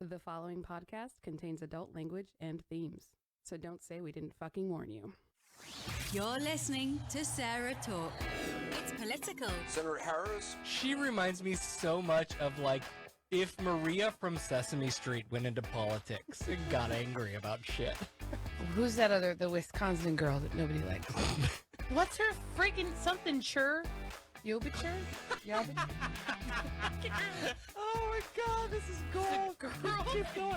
The following podcast contains adult language and themes, so don't say we didn't fucking warn you. You're listening to SarahTalk. It's political. Senator Harris? She reminds me so much of, like, if Maria from Sesame Street went into politics and got angry about shit. Who's that the Wisconsin girl that nobody likes? What's her freaking something chur? Yobichur? Yobichur? Oh my god, this is gold. Girl, keep going.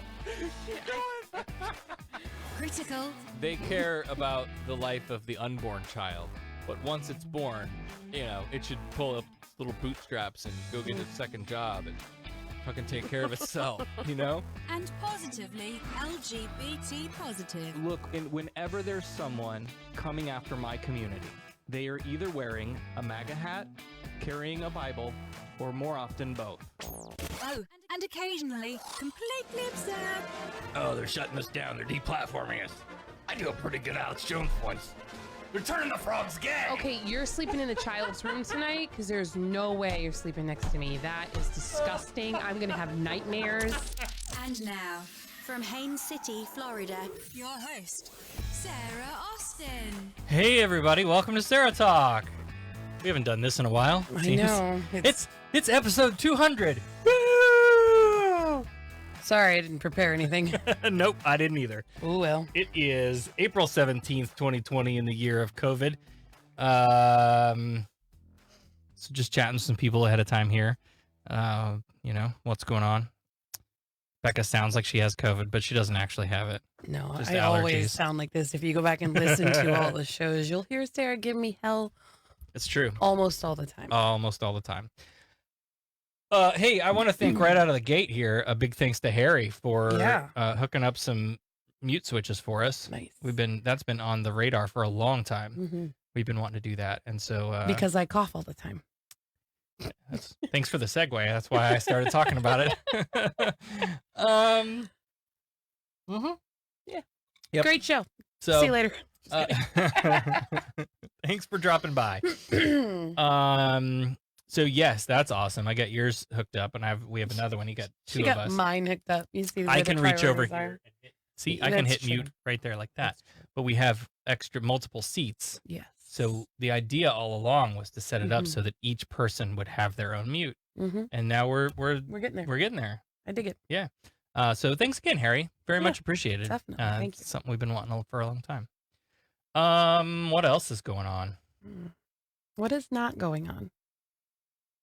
Keep going. Critical. They care about the life of the unborn child, but once it's born, you know, it should pull up its little bootstraps and go get a second job and fucking take care of itself, you know? And positively LGBT positive. Look, whenever there's someone coming after my community, they are either wearing a MAGA hat, carrying a Bible, or more often both. Oh, and occasionally completely absurd. Oh, they're shutting us down. They're deplatforming us. I do a pretty good Alex Jones voice. They're turning the frogs gay. Okay, you're sleeping in the child's room tonight because there's no way you're sleeping next to me. That is disgusting. I'm going to have nightmares. And now, from Haines City, Florida, your host, Sarah Austin. Hey, everybody. Welcome to SarahTalk. We haven't done this in a while. I know. It's episode 200. Woo! Sorry, I didn't prepare anything. Nope, I didn't either. Oh, well. It is April 17th, 2020 in the year of COVID. So just chatting with some people ahead of time here. You know, what's going on? Becca sounds like she has COVID, but she doesn't actually have it. No, Just I allergies. always sound like this. If you go back and listen to all the shows, you'll hear Sarah give me hell It's true. almost all the time. Almost all the time. Hey, I want to thank right out of the gate here, a big thanks to Harry for hooking up some mute switches for us. Nice. That's been on the radar for a long time. Mm-hmm. We've been wanting to do that. And so Because I cough all the time. thanks for the segue. That's why I started talking about it. Yeah. Yep. Great show. So See you later. thanks for dropping by. So yes, that's awesome. I got yours hooked up, and we have another one. You got two She of got us. mine hooked up. You see, I where can the reach over priorities are. here. And see, I can That's hit true. mute right there like that. That's true. But we have multiple seats. Yes. So the idea all along was to set it up Mhm. so that each person would have their own mute. Mm-hmm. And now we're getting there. we're getting there. I dig it. So thanks again, Harry. Very Yeah, much appreciated. definitely. Thank you. It's something we've been wanting for a long time. What else is going on? What is not going on?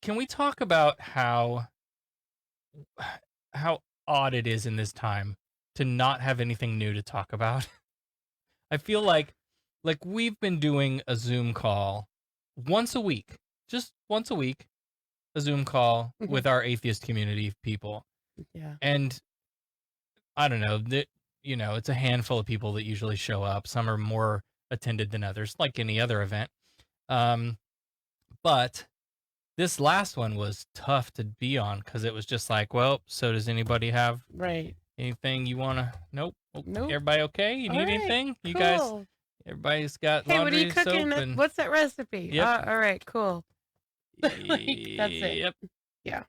Can we talk about how odd it is in this time to not have anything new to talk about? I feel like we've been doing a Zoom call once a week, just once a week, a Zoom call Mhm. with our atheist community people. Yeah. And I don't know that, you know, it's a handful of people that usually show up. Some are more attended than others, like any other event. But this last one was tough to be on because it was just like, well, so does anybody have Right. anything you want to? Nope. Nope. Everybody okay? You need All right, anything? You guys, Cool. everybody's got Hey, what are laundry, you cooking? soap, and What's that recipe? Yep. All right. Cool. Like, that's it. Yep. Yeah.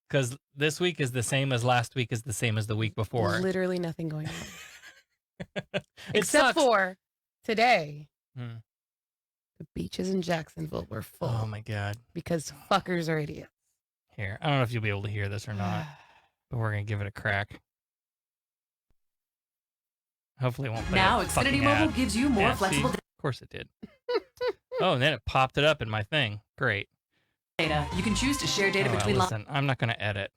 Because this week is the same as last week is the same as the week before. Literally nothing going on. It Except sucks. for today. Hmm. The beaches in Jacksonville were full Oh my God. because fuckers are idiots. Here, I don't know if you'll be able to hear this or not, but we're gonna give it a crack. Hopefully, it won't play Now, a Xfinity fucking Mobile ad. gives you more Yeah, flexible see? Of course it did. Oh, and then it popped it up in my thing. Great. data. You can choose to share data Oh, well, between listen, I'm not gonna edit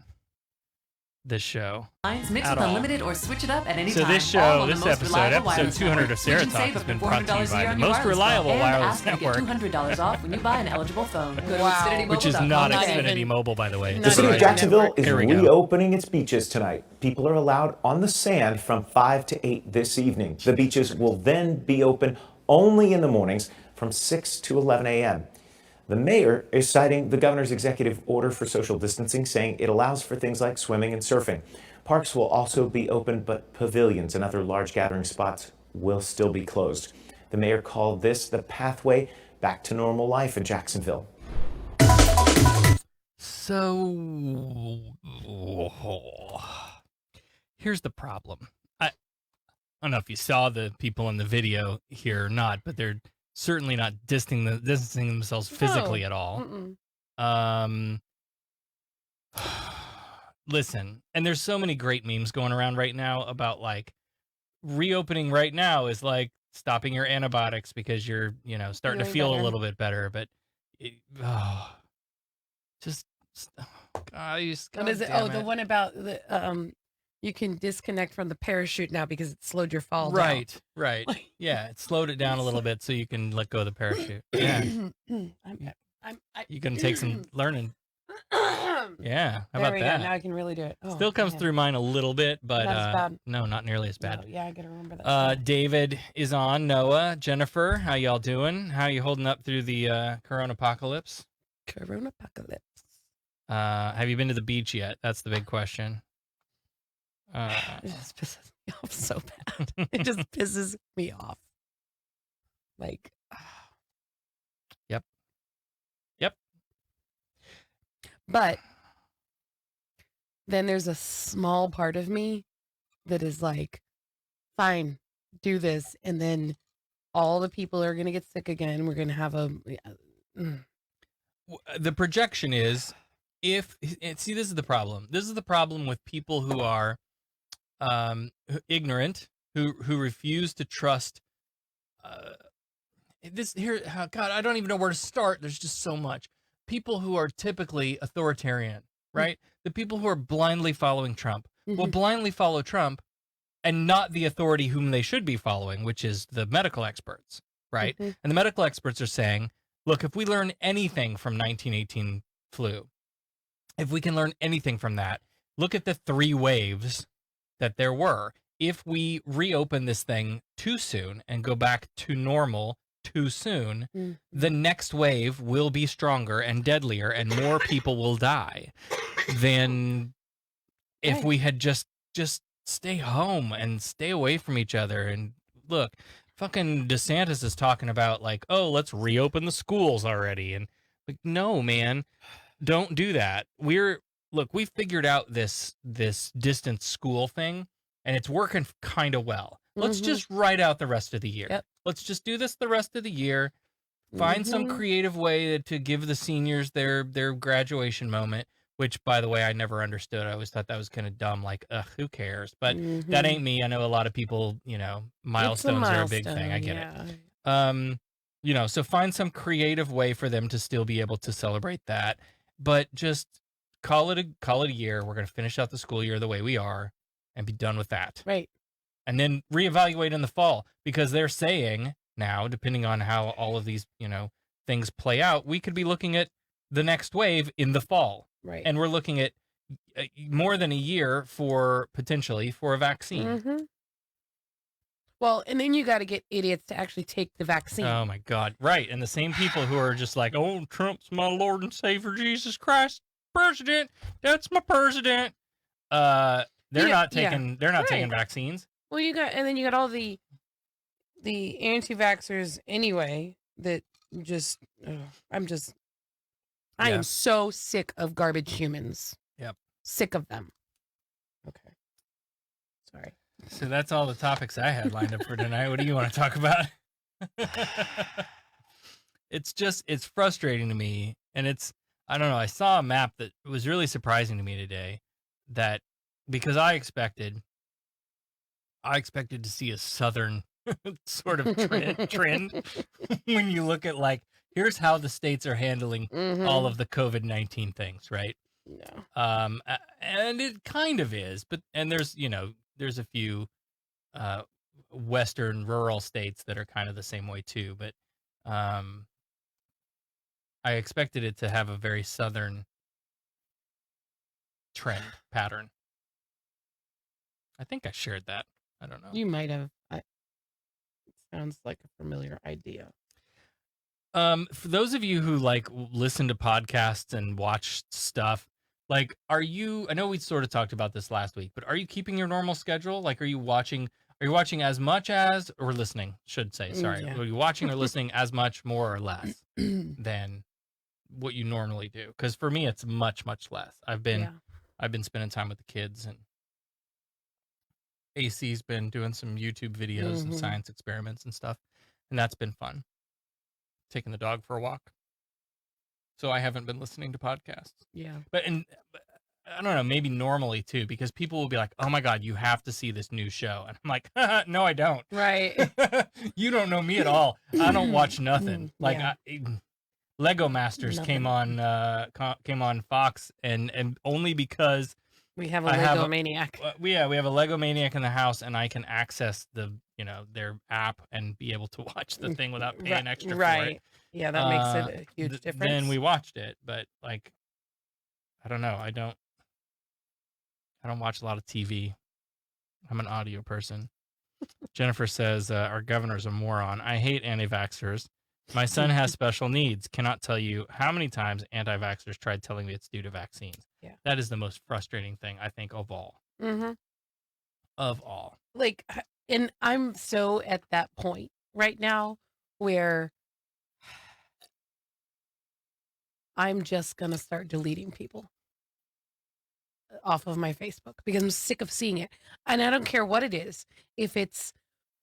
this show. lines, mix at with all. unlimited, or switch it up at any So time. this All show, on the this most episode, reliable episode wireless 200 of network. You can SarahTalk, save has up been to brought to you $400 a by year the on your most wireless reliable bill. wireless And ask network. to get $200 off when you buy an eligible phone. Go to Wow. XfinityMobile.com. Which is not Not Xfinity even- Mobile, by the way. Not The city of even Jacksonville network. is Here we go. reopening its beaches tonight. People are allowed on the sand from 5 to 8 this evening. The beaches will then be open only in the mornings from 6 to 11 a.m. The mayor is citing the governor's executive order for social distancing, saying it allows for things like swimming and surfing. Parks will also be open, but pavilions and other large gathering spots will still be closed. The mayor called this the pathway back to normal life in Jacksonville. So here's the problem. I don't know if you saw the people in the video here or not, but they're certainly not distancing themselves physically at all. Mm-mm. Listen, and there's so many great memes going around right now about like reopening right now is like stopping your antibiotics because you're, starting to Feeling feel better. a little bit better, but just God, What is it? Oh, the one about the you can disconnect from the parachute now because it slowed your fall down. Right. Yeah, it slowed it down a little bit so you can let go of the parachute. Yeah, you can take some learning. Yeah, how about there we that? go. Now I can really do it. Oh, Still comes man. through mine a little bit, but Not as bad. no, not nearly as bad. No, yeah, I gotta remember that. David is on. Noah, Jennifer, how y'all doing? How you holding up through the corona apocalypse? Corona apocalypse. Have you been to the beach yet? That's the big question. It just pisses me off so bad. It just pisses me off. Like, Yep. But then there's a small part of me that is like, fine, do this. And then all the people are going to get sick again. We're going to have a. The projection is see, this is the problem. This is the problem with people who are ignorant, who refuse to trust. God, I don't even know where to start. There's just so much. People who are typically authoritarian, right? The people who are blindly following Trump will blindly follow Trump and not the authority whom they should be following, which is the medical experts, right? And the medical experts are saying, look, if we learn anything from 1918 flu, if we can learn anything from that, look at the 3 waves that there were. If we reopen this thing too soon and go back to normal too soon, the next wave will be stronger and deadlier and more people will die than if we had just stay home and stay away from each other. And look, fucking DeSantis is talking about like, oh, let's reopen the schools already. And like, no, man, don't do that. We figured out this distance school thing and it's working kind of well. Let's just write out the rest of the year. Yep. Let's just do this the rest of the year. Find some creative way to give the seniors their graduation moment, which, by the way, I never understood. I always thought that was kind of dumb. Like, ugh, who cares? But that ain't me. I know a lot of people, milestones are a big thing. I get it. So find some creative way for them to still be able to celebrate that. But just call it a year. We're going to finish out the school year the way we are and be done with that. Right. And then reevaluate in the fall, because they're saying now, depending on how all of these, things play out, we could be looking at the next wave in the fall. Right. And we're looking at more than a year potentially for a vaccine. Well, and then you got to get idiots to actually take the vaccine. Oh my God. Right. And the same people who are just like, oh, Trump's my Lord and Savior, Jesus Christ, president. That's my president. They're not taking vaccines. Well, you got all the anti-vaxxers anyway that just, I am so sick of garbage humans. Yep. Sick of them. Okay. Sorry. So that's all the topics I had lined up for tonight. What do you want to talk about? It's frustrating to me. And I don't know. I saw a map that was really surprising to me today, that because I expected to see a southern sort of trend when you look at like, here's how the states are handling all of the COVID-19 things, right? No. And it kind of is, and there's a few western rural states that are kind of the same way too, but I expected it to have a very southern trend pattern. I think I shared that. I don't know. You might have. It sounds like a familiar idea. For those of you who like listen to podcasts and watch stuff, like, I know we sort of talked about this last week, but are you keeping your normal schedule? Like, are you watching as much as, or listening, should say, sorry. Yeah. Are you watching or listening as much, more or less than what you normally do? Because for me, it's much, much less. I've been spending time with the kids and AC's been doing some YouTube videos of science experiments and stuff, and that's been fun. Taking the dog for a walk. So I haven't been listening to podcasts. Yeah. But I don't know, maybe normally too, because people will be like, "Oh my God, you have to see this new show," and I'm like, "No, I don't." Right. You don't know me at all. I don't watch nothing. Like Yeah. Lego Masters Nothing. came on Fox, and only because We have a I have Lego maniac. we have a Lego Maniac in the house, and I can access their app and be able to watch the thing without paying extra for it. Right. Yeah, that makes it a huge difference. Then we watched it, but like, I don't know. I don't watch a lot of TV. I'm an audio person. Jennifer says our governor's a moron. I hate anti-vaxxers. My son has special needs. Cannot tell you how many times anti-vaxxers tried telling me it's due to vaccines. Yeah. That is the most frustrating thing, I think, of all. Mm-hmm. Of all. Like, and I'm so at that point right now where I'm just going to start deleting people off of my Facebook because I'm sick of seeing it. And I don't care what it is. If it's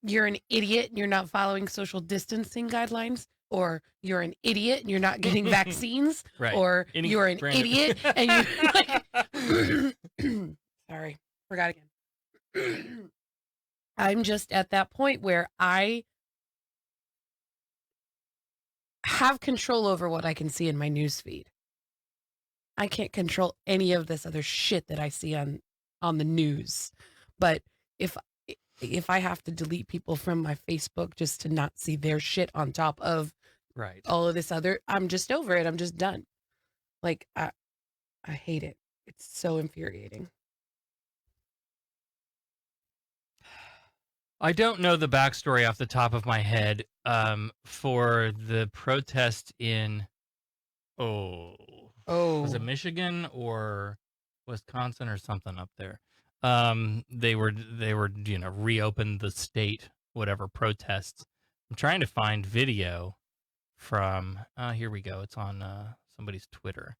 you're an idiot and you're not following social distancing guidelines, or you're an idiot and you're not getting vaccines, Right. or you're an random- idiot and you like sorry, forgot again. I'm just at that point where I have control over what I can see in my news feed. I can't control any of this other shit that I see on the news. But if I have to delete people from my Facebook just to not see their shit on top of Right. all of this other, I'm just over it. I'm just done. Like, I hate it. It's so infuriating. I don't know the backstory off the top of my head for the protest in, was it Michigan or Wisconsin or something up there? They were reopened the state, whatever protests. I'm trying to find video from, here we go. It's on somebody's Twitter.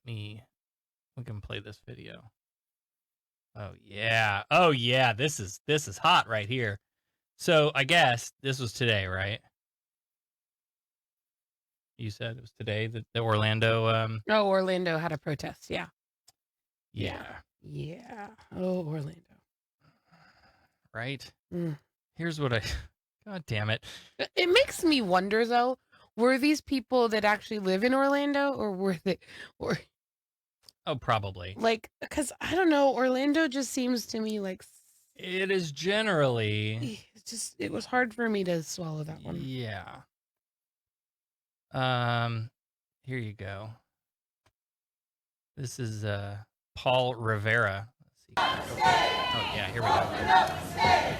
We can play this video. Oh yeah. This is hot right here. So I guess this was today, right? You said it was today that the Orlando. Orlando had a protest. Yeah. Yeah. Oh, Orlando. Right. Mm. Here's what God damn it. It makes me wonder though, were these people that actually live in Orlando, or were they, or Oh, probably. like, because I don't know, Orlando just seems to me like It is generally. it was hard for me to swallow that one. Yeah. Here you go. This is Paul Rivera. Let's see. Oh yeah, here we go.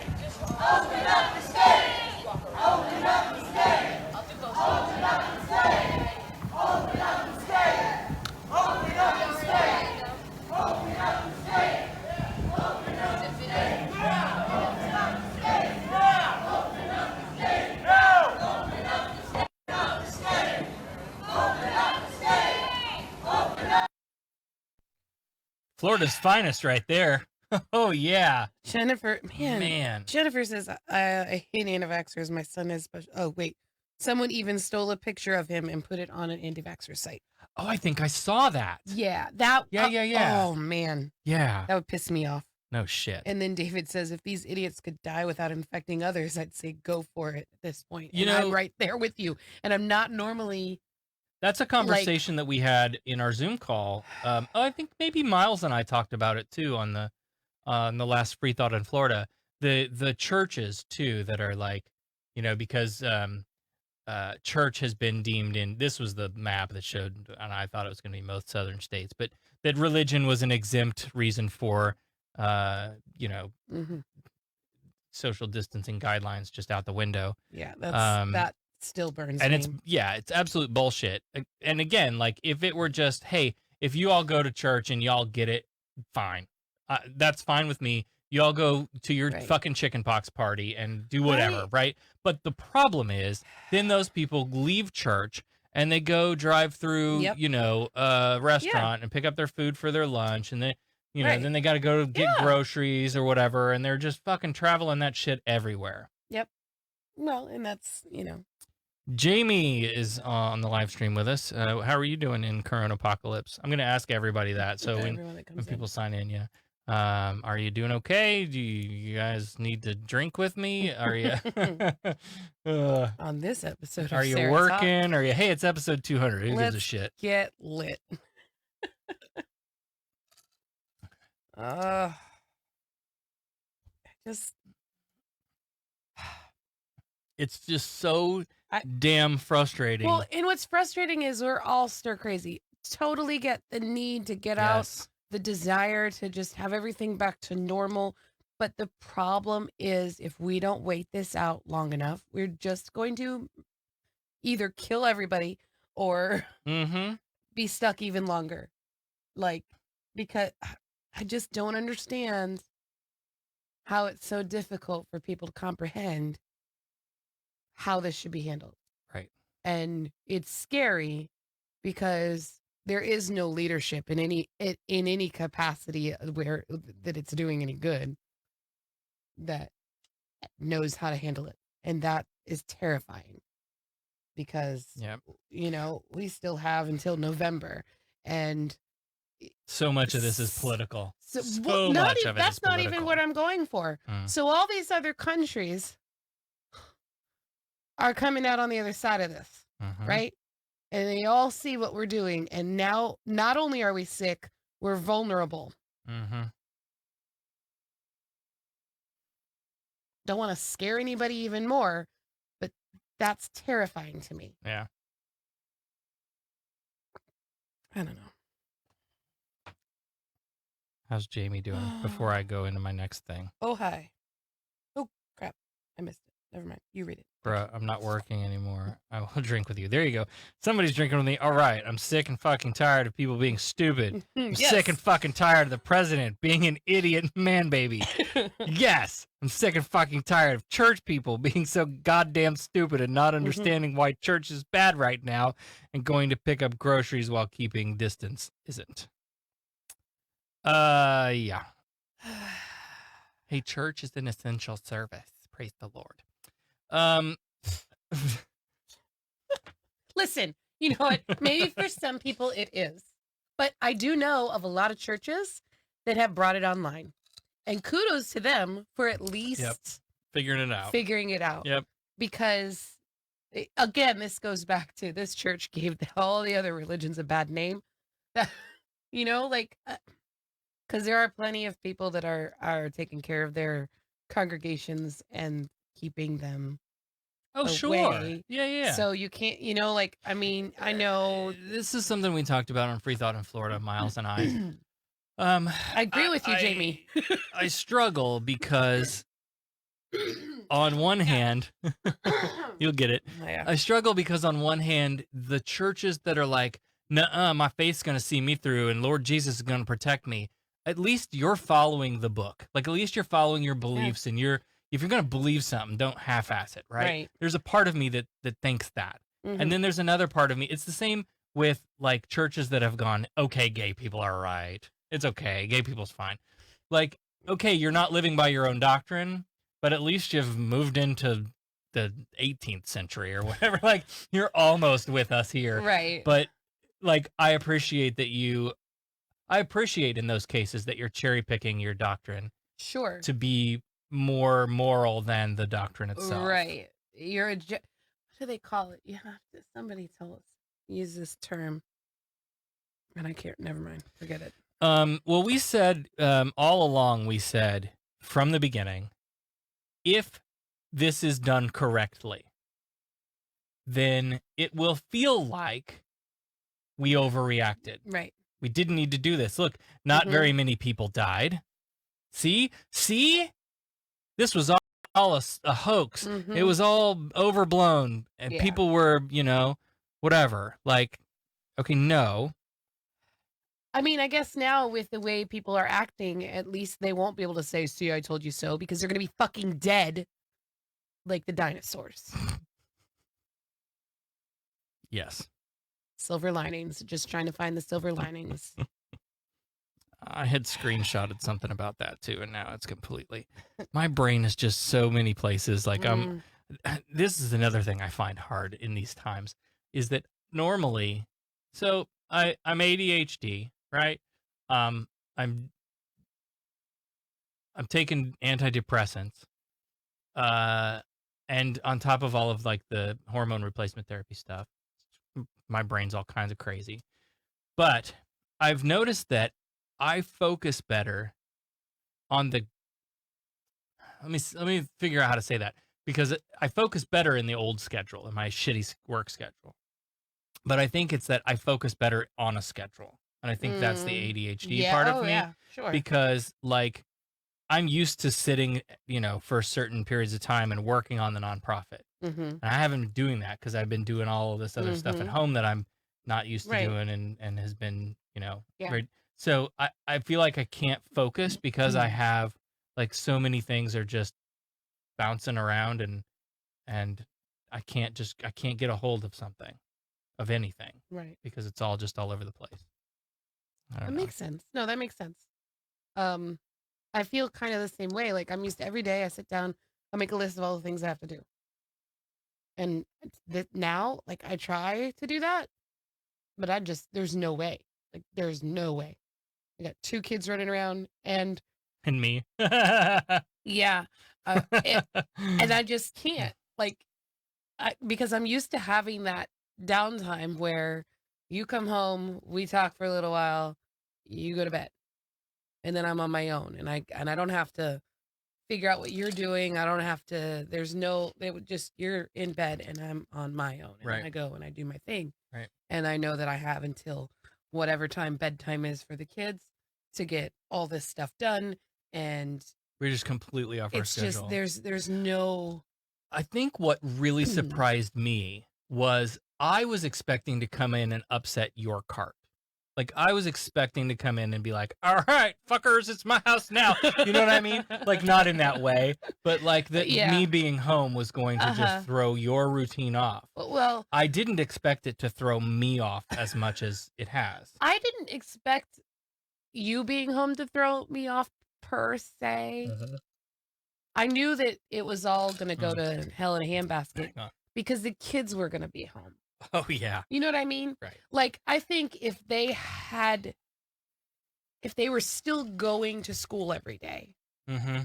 Florida's finest right there. Oh yeah. Jennifer, Man. Jennifer says, I hate anti-vaxxers. My son is special. Oh, wait. Someone even stole a picture of him and put it on an anti-vaxxer site. Oh, I think I saw that. Yeah, that. Yeah. Oh, man. Yeah. That would piss me off. No shit. And then David says, if these idiots could die without infecting others, I'd say go for it at this point. You And know- I'm right there with you. And I'm not normally. That's a conversation that we had in our Zoom call. I think maybe Miles and I talked about it too on the last Free Thought in Florida. The churches too that are like, because church has been deemed in. This was the map that showed, and I thought it was going to be most southern states, but that religion was an exempt reason for, Mhm. social distancing guidelines just out the window. Yeah, that still burns me. It's absolute bullshit. And again, like if it were just, hey, if you all go to church and y'all get it, fine. That's fine with me. Y'all go to your Right. fucking chickenpox party and do whatever, right? But the problem is, then those people leave church and they go drive through, Yep. a restaurant and pick up their food for their lunch, and You know, Right. then they got to go get Yeah. groceries or whatever, and they're just fucking traveling that shit everywhere. Yep. Well, and that's, you know. Jamie is on the live stream with us. How are you doing in current apocalypse? I'm going to ask everybody that. So Everyone that when comes people in. sign in, yeah. Are you doing okay? Do you guys need to drink with me? Are you On this episode of are you SarahTalk, working? Are you? Hey, it's episode 200. Who gives a let's shit? get lit. Just It's just so I- damn frustrating. well, and what's frustrating is we're all stir crazy. Totally get the need to get out, Yes. the desire to just have everything back to normal. But the problem is, if we don't wait this out long enough, we're just going to either kill everybody or Mm-hmm. be stuck even longer. Like, because I just don't understand how it's so difficult for people to comprehend how this should be handled. Right. And it's scary because there is no leadership in any capacity where that it's doing any good that knows how to handle it. And that is terrifying because Yep. you know, we still have until November, and So much of this is political. so So much of it is that's not even political. what I'm going for. Mm. So all these other countries are coming out on the other side of this, Mhm. right? And they all see what we're doing, and now not only are we sick, we're vulnerable. Mm-hmm. Don't want to scare anybody even more, but that's terrifying to me. Yeah. I don't know. How's Jamie doing before I go into my next thing? Oh, hi. Oh, crap. I missed it. Never mind. You read it. Bruh, I'm not working anymore. I will drink with you. There you go. Somebody's drinking with me. All right. I'm sick and fucking tired of people being stupid. I'm sick and fucking tired of the president being an idiot man baby. Yes. I'm sick and fucking tired of church people being so goddamn stupid and not understanding why church is bad right now and going to pick up groceries while keeping distance isn't. Yeah. Hey, church is an essential service. Praise the Lord. Listen, you know what? Maybe for some people it is. But I do know of a lot of churches that have brought it online. And kudos to them for at least Figuring it out. figuring it out. Yep. Because, again, this goes back to this church gave all the other religions a bad name. You know, like, because there are plenty of people that are taking care of their congregations and keeping them Oh, away. sure. Yeah. So you can't, you know, like, I mean, I know. This is something we talked about on Free Thought in Florida, Miles and I. I agree with you, Jamie. I struggle because on one hand, you'll get it. Yeah. I struggle because on one hand, the churches that are like, nuh-uh, my faith's going to see me through and Lord Jesus is going to protect me. At least you're following the book. Like, at least you're following your beliefs and if you're going to believe something, don't half-ass it, right? Right. There's a part of me that thinks that. And then there's another part of me. It's the same with like churches that have gone, okay, gay people are right. It's okay. Gay people's fine. Like, okay, you're not living by your own doctrine, but at least you've moved into the 18th century or whatever. Like, you're almost with us here. Right. But like, I appreciate in those cases that you're cherry picking your doctrine Sure. to be more moral than the doctrine itself. Right. You're what do they call it? You have to, somebody tell us, use this term. And I can't, never mind. Forget it. Well, we said, all along, we said from the beginning, if this is done correctly, then it will feel like we overreacted. Right. We didn't need to do this. Look, not very many people died. See? This was all a hoax. It was all overblown. And people were, whatever. Like, okay, no. I mean, I guess now with the way people are acting, at least they won't be able to say, see, I told you so, because they're going to be fucking dead like the dinosaurs. Yes. Silver linings. Just trying to find the silver linings. I had screenshotted something about that too, and now it's completely. My brain is just so many places. Like this is another thing I find hard in these times is that normally, so I'm ADHD, right? I'm taking antidepressants, and on top of all of like the hormone replacement therapy stuff, my brain's all kinds of crazy. But I've noticed that I focus better on the. Let me figure out how to say that, because I focus better in the old schedule, in my shitty work schedule. But I think it's that I focus better on a schedule, and I think that's the ADHD part of me. Yeah, sure. Because like I'm used to sitting, for certain periods of time and working on the nonprofit, and I haven't been doing that because I've been doing all of this other stuff at home that I'm not used to doing, and has been, very. So I feel like I can't focus because I have like so many things are just bouncing around, and I can't get a hold of something, of anything, Right. because it's all just all over the place. I That don't know. makes sense. No, that makes sense. I feel kind of the same way. Like I'm used to every day I sit down, I make a list of all the things I have to do. And now, like I try to do that, but there's no way. Like there's no way. I got 2 kids running around and And me. yeah, and I just can't because I'm used to having that downtime where you come home, we talk for a little while, you go to bed, and then I'm on my own, and I don't have to figure out what you're doing. I don't have to. You're in bed, and I'm on my own, and Right. I go and I do my thing, Right. and I know that I have until whatever time bedtime is for the kids to get all this stuff done, and We're just completely off our it's schedule. just there's no. I think what really surprised me was I was expecting to come in and upset your cart. Like I was expecting to come in and be like, "All right, fuckers, it's my house now." You know what I mean? Like not in that way, but like that Yeah. me being home was going to just throw your routine off. Well, I didn't expect it to throw me off as much as it has. I didn't expect you being home to throw me off per se. I knew that it was all going to go to hell in a handbasket Hang on. because the kids were going to be home. Oh yeah. You know what I mean? Right. Like, I think if they were still going to school every day. Mm-hmm.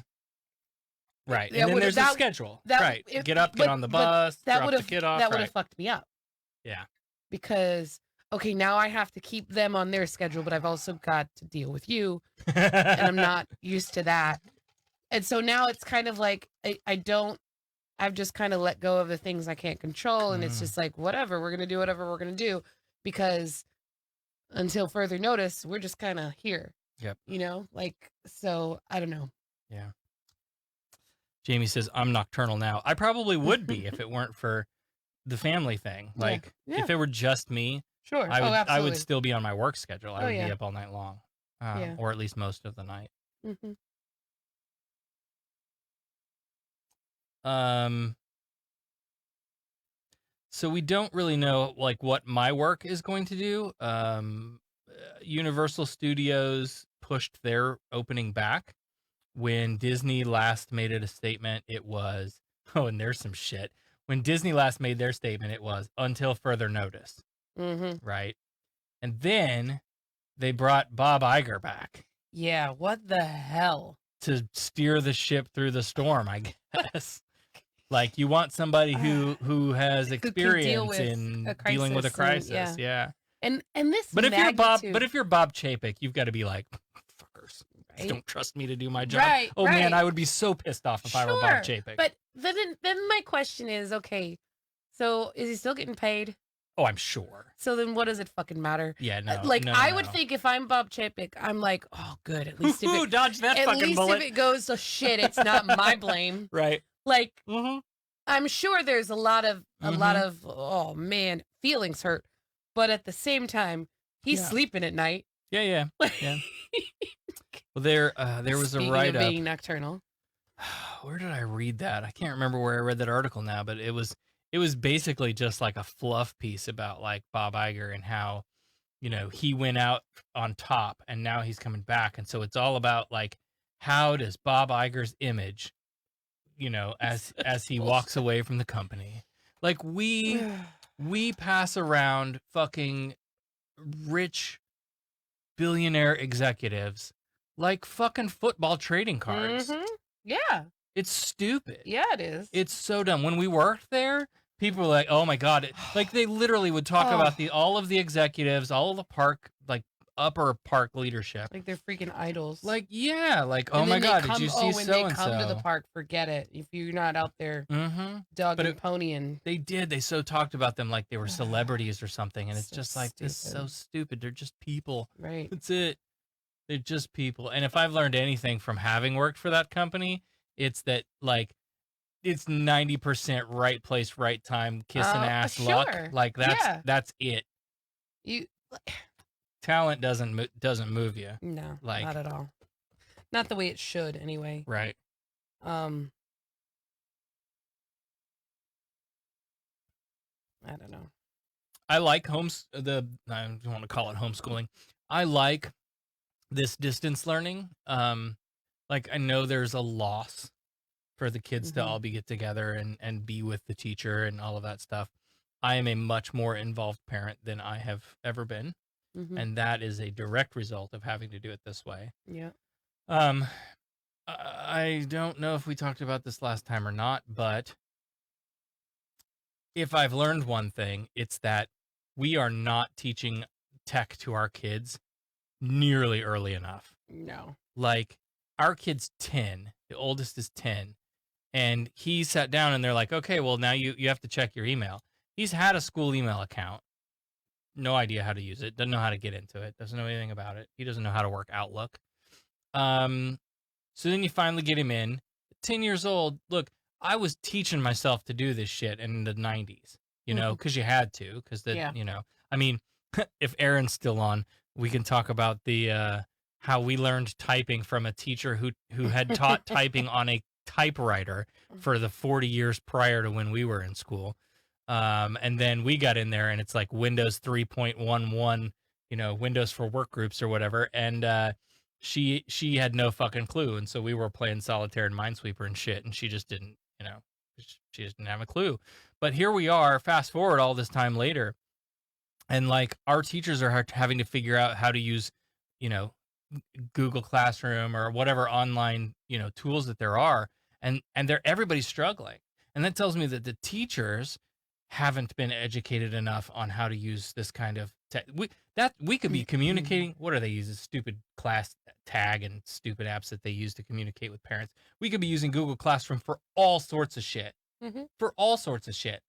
Right. That And then would've- there's a that- schedule. that- Right. if- Get up, but- get on the but bus, that drop would the have kid off. that would have Right. fucked me up. Yeah. Because okay, now I have to keep them on their schedule, but I've also got to deal with you, and I'm not used to that. And so now it's kind of like I've just kind of let go of the things I can't control, and it's just like whatever, we're gonna do whatever we're gonna do, because until further notice, we're just kind of here. Yep. So I don't know. Yeah. Jamie says, I'm nocturnal now. I probably would be if it weren't for the family thing. Yeah. Like, Yeah. if it were just me, Sure. I would absolutely. still be on my work schedule. I would yeah. be up all night long, Yeah. or at least most of the night. Mm-hmm. So we don't really know like what my work is going to do. Universal Studios pushed their opening back when Disney last made it a statement. It was and there's some shit. When Disney last made their statement, it was until further notice, Mm-hmm. right? And then they brought Bob Iger back Yeah. What the hell? to steer the ship through the storm, I guess. Like you want somebody who has Who can deal experience with in a dealing with a crisis crisis, and- yeah. And this. But if magnitude, you're Bob Chapek, you've got to be like, fuckers, you Right? don't trust me to do my job. Right, Oh man, right. I would be so pissed off if I were Bob Chapek. But then my question is, okay, so is he still getting paid? Oh, I'm sure. So then what does it fucking matter? Yeah, no. I would no. think if I'm Bob Chapek, I'm like, oh, good. At least if Ooh, it, dodge that at fucking least bullet. if it goes to shit, it's not my blame. Right. Like, Mm-hmm. I'm sure there's a lot of oh man, feelings hurt, but at the same time, he's Yeah. sleeping at night. Yeah. Well, there was Speaking a of write-up. being nocturnal. Where did I read that? I can't remember where I read that article now, but it was basically just like a fluff piece about like Bob Iger and how, he went out on top and now he's coming back. And so it's all about like, how does Bob Iger's image, as he walks away from the company, like we pass around fucking rich billionaire executives like fucking football trading cards. Mhm. Yeah. It's stupid. Yeah, it is. It's so dumb. When we worked there, people were like, "Oh my god!" Like they literally would talk about all of the executives, all of the park, like upper park leadership. Like they're freaking idols. Like like, oh And my then they god, come, did you see when so they and come to the so? park, forget it. If you're not out there dog But and ponying. They did. They so talked about them like they were celebrities or something, and it's So just like this is so stupid. They're just people. Right. That's it. They're just people. And if I've learned anything from having worked for that company, it's that like it's 90% right place, right time, kissing ass luck. Sure. Like that's it. You Talent doesn't move you. No, Like- not at all. Not the way it should anyway. Right. I don't know. I like I don't want to call it homeschooling. I like this distance learning. Like I know there's a loss for the kids to all be get together and be with the teacher and all of that stuff. I am a much more involved parent than I have ever been. Mhm. And that is a direct result of having to do it this way. Yeah. I don't know if we talked about this last time or not, but if I've learned one thing, it's that we are not teaching tech to our kids nearly early enough. No. Like our kid's 10, the oldest is 10, and he sat down and they're like, okay, well now you have to check your email. He's had a school email account. No idea how to use it. Doesn't know how to get into it. Doesn't know anything about it. He doesn't know how to work Outlook. So then you finally get him in. 10 years old. Look, I was teaching myself to do this shit in the 90s, because you had to, I mean, if Aaron's still on, we can talk about the how we learned typing from a teacher who had taught typing on a typewriter for the 40 years prior to when we were in school. And then we got in there and it's like Windows 3.11, Windows for work groups or whatever. And she had no fucking clue. And so we were playing solitaire and Minesweeper and shit. And she just didn't, she just didn't have a clue. But here we are, fast forward all this time later. And like our teachers are having to figure out how to use, Google Classroom or whatever online, tools that there are. And everybody's struggling. And that tells me that the teachers haven't been educated enough on how to use this kind of tech. We could be communicating. What are they using? Stupid class tag and stupid apps that they use to communicate with parents. We could be using Google Classroom for all sorts of shit. For all sorts of shit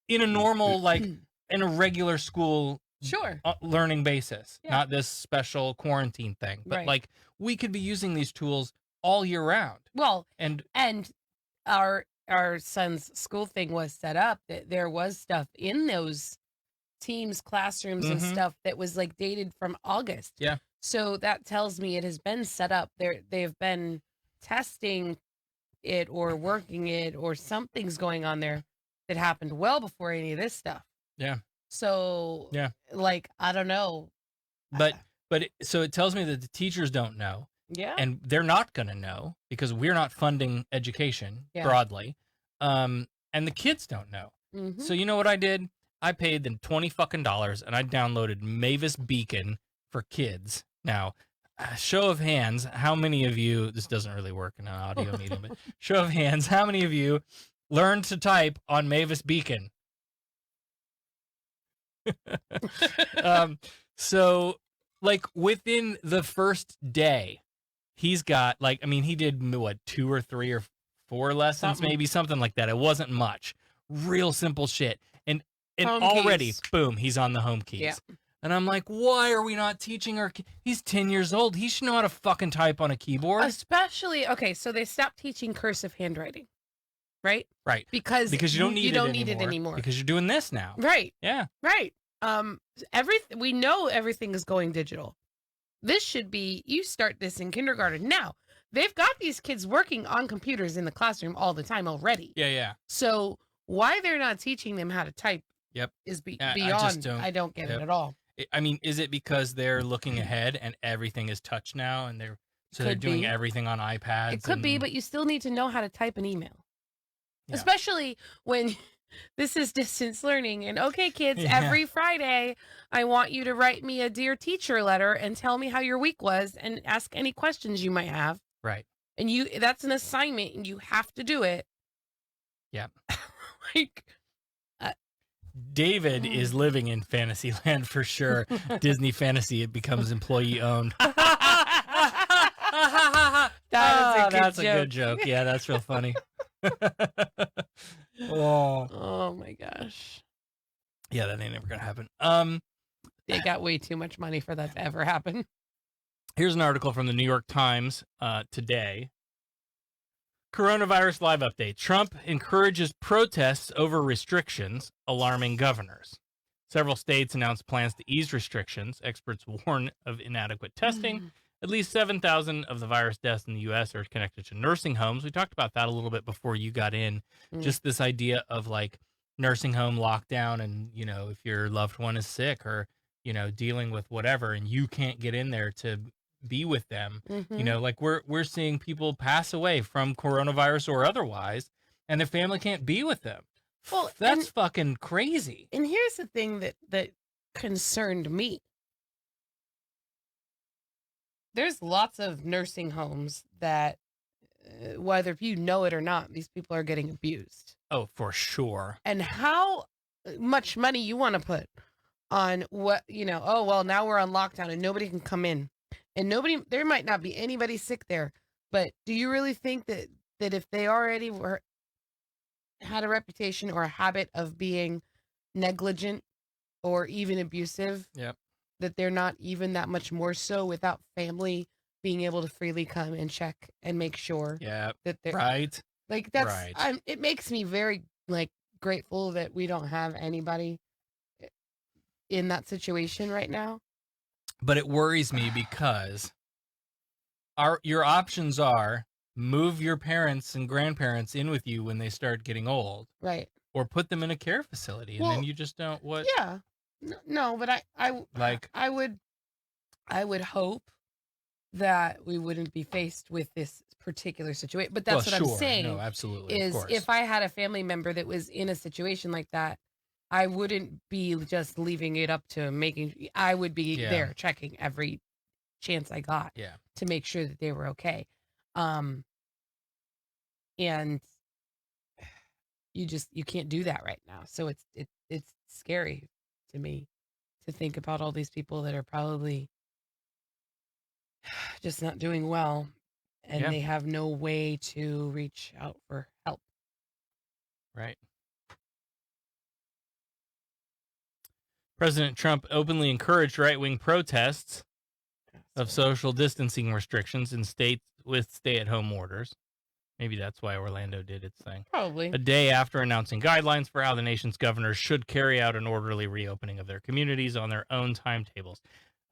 in a normal, like in a regular school learning basis, not this special quarantine thing. But like we could be using these tools all year round. Well, and our son's school thing was set up that there was stuff in those Teams classrooms and stuff that was like dated from August. Yeah. So that tells me it has been set up. They've been testing it or working it or something's going on there that happened well before any of this stuff. Yeah. So like I don't know. So it tells me that the teachers don't know. Yeah. And they're not going to know because we're not funding education broadly. And the kids don't know. So you know what I did? I paid them $20 and I downloaded Mavis Beacon for kids. Now, show of hands, how many of you, this doesn't really work in an audio medium, but show of hands, how many of you learned to type on Mavis Beacon? So like within the first day, he's got like, I mean, he did what, 2 or 3 or 4 lessons, maybe something like that. It wasn't much. Real simple shit. And home already, keys. Boom, he's on the home keys. Yeah. And I'm like, why are we not teaching our kid? He's 10 years old. He should know how to fucking type on a keyboard. Especially, okay, so they stopped teaching cursive handwriting, right? Right. Because you don't need it anymore. Because you're doing this now. Right. Yeah. Right. We know everything is going digital. This should be, you start this in kindergarten. Now, they've got these kids working on computers in the classroom all the time already. Yeah. So why they're not teaching them how to type Yep. is I beyond. just don't- I don't get it at all. I mean, is it because they're looking ahead and everything is touch now, and they're Could doing be. everything on iPads? It could be, and- but you still need to know how to type an email. Yeah. Especially when this is distance learning. And okay, kids, Yeah. every Friday, I want you to write me a Dear Teacher letter and tell me how your week was and ask any questions you might have. Right. And that's an assignment and you have to do it. Yeah. Like, David is living in fantasy land for sure. Disney fantasy, it becomes employee owned. That's a good joke. Yeah, that's real funny. Oh. Oh my gosh. Yeah, that ain't never gonna happen. They got way too much money for that to ever happen. Here's an article from the New York Times today. Coronavirus live update. Trump encourages protests over restrictions, alarming governors. Several states announced plans to ease restrictions. Experts warn of inadequate testing. At least 7,000 of the virus deaths in the U.S. are connected to nursing homes. We talked about that a little bit before you got in. Just this idea of like nursing home lockdown and, you know, if your loved one is sick or, you know, dealing with whatever and you can't get in there to be with them, you know, like we're seeing people pass away from coronavirus or otherwise, and their family can't be with them. Well, That's fucking crazy. And here's the thing that concerned me. There's lots of nursing homes that, whether you know it or not, these people are getting abused. Oh, for sure. And how much money you want to put on what, you know, oh, well, now we're on lockdown and nobody can come in. And there might not be anybody sick there. But do you really think that if they already had a reputation or a habit of being negligent or even abusive, Yep, that they're not even that much more so without family being able to freely come and check and make sure yeah, that they're right. like, that's, Right. it makes me very like grateful that we don't have anybody in that situation right now. But it worries me because your options are move your parents and grandparents in with you when they start getting old, Right. or put them in a care facility, and Well, then you just don't what Yeah. No, but I would hope that we wouldn't be faced with this particular situation. But that's well, what sure. I'm saying. No, absolutely. Of Is course. if I had a family member that was in a situation like that, I wouldn't be just leaving it up to making. I would be Yeah. there checking every chance I got Yeah. to make sure that they were okay. And you can't do that right now. So it's scary to me to think about all these people that are probably just not doing well, and Yeah. they have no way to reach out for help. Right. President Trump openly encouraged right-wing protests of social distancing restrictions in states with stay-at-home orders. Maybe that's why Orlando did its thing. Probably. A day after announcing guidelines for how the nation's governors should carry out an orderly reopening of their communities on their own timetables.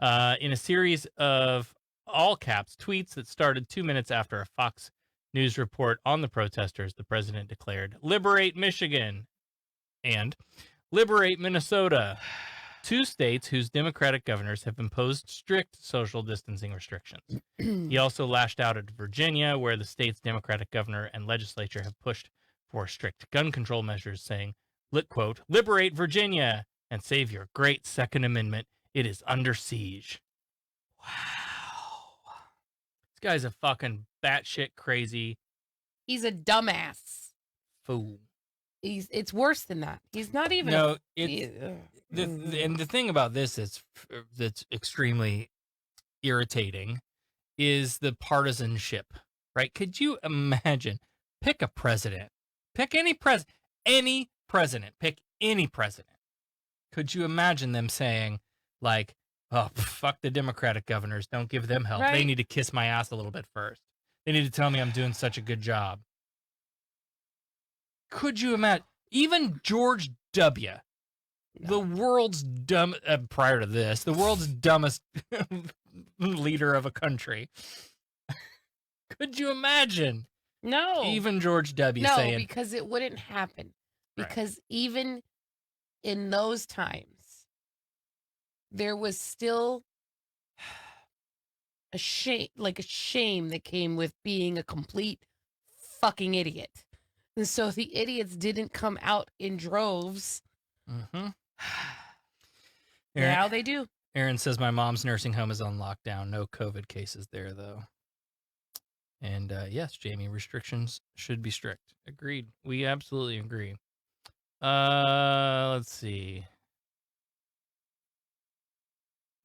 In a series of all-caps tweets that started 2 minutes after a Fox News report on the protesters, the president declared, "Liberate Michigan," and "Liberate Minnesota," two states whose Democratic governors have imposed strict social distancing restrictions. He also lashed out at Virginia, where the state's Democratic governor and legislature have pushed for strict gun control measures, saying, quote, "Liberate Virginia and save your great Second Amendment. It is under siege." Wow. This guy's a fucking batshit crazy He's a dumbass. fool. It's worse than that. He's not even. No, and the thing about this that's extremely irritating is the partisanship, right? Could you imagine? Pick a president. Pick any president. Pick any president. Could you imagine them saying, like, oh, fuck the Democratic governors. Don't give them help. They Right. need to kiss my ass a little bit first. They need to tell me I'm doing such a good job. Could you imagine? Even George W., the world's prior to this, the world's dumbest leader of a country. Could you imagine? No. Even George W. No, saying, because it wouldn't happen. Right. Because even in those times, there was still a shame that came with being a complete fucking idiot. And so the idiots didn't come out in droves. Mm-hmm. Now they do. Aaron says my mom's nursing home is on lockdown. No COVID cases there, though. And yes, Jamie, restrictions should be strict. Agreed. We absolutely agree. Let's see.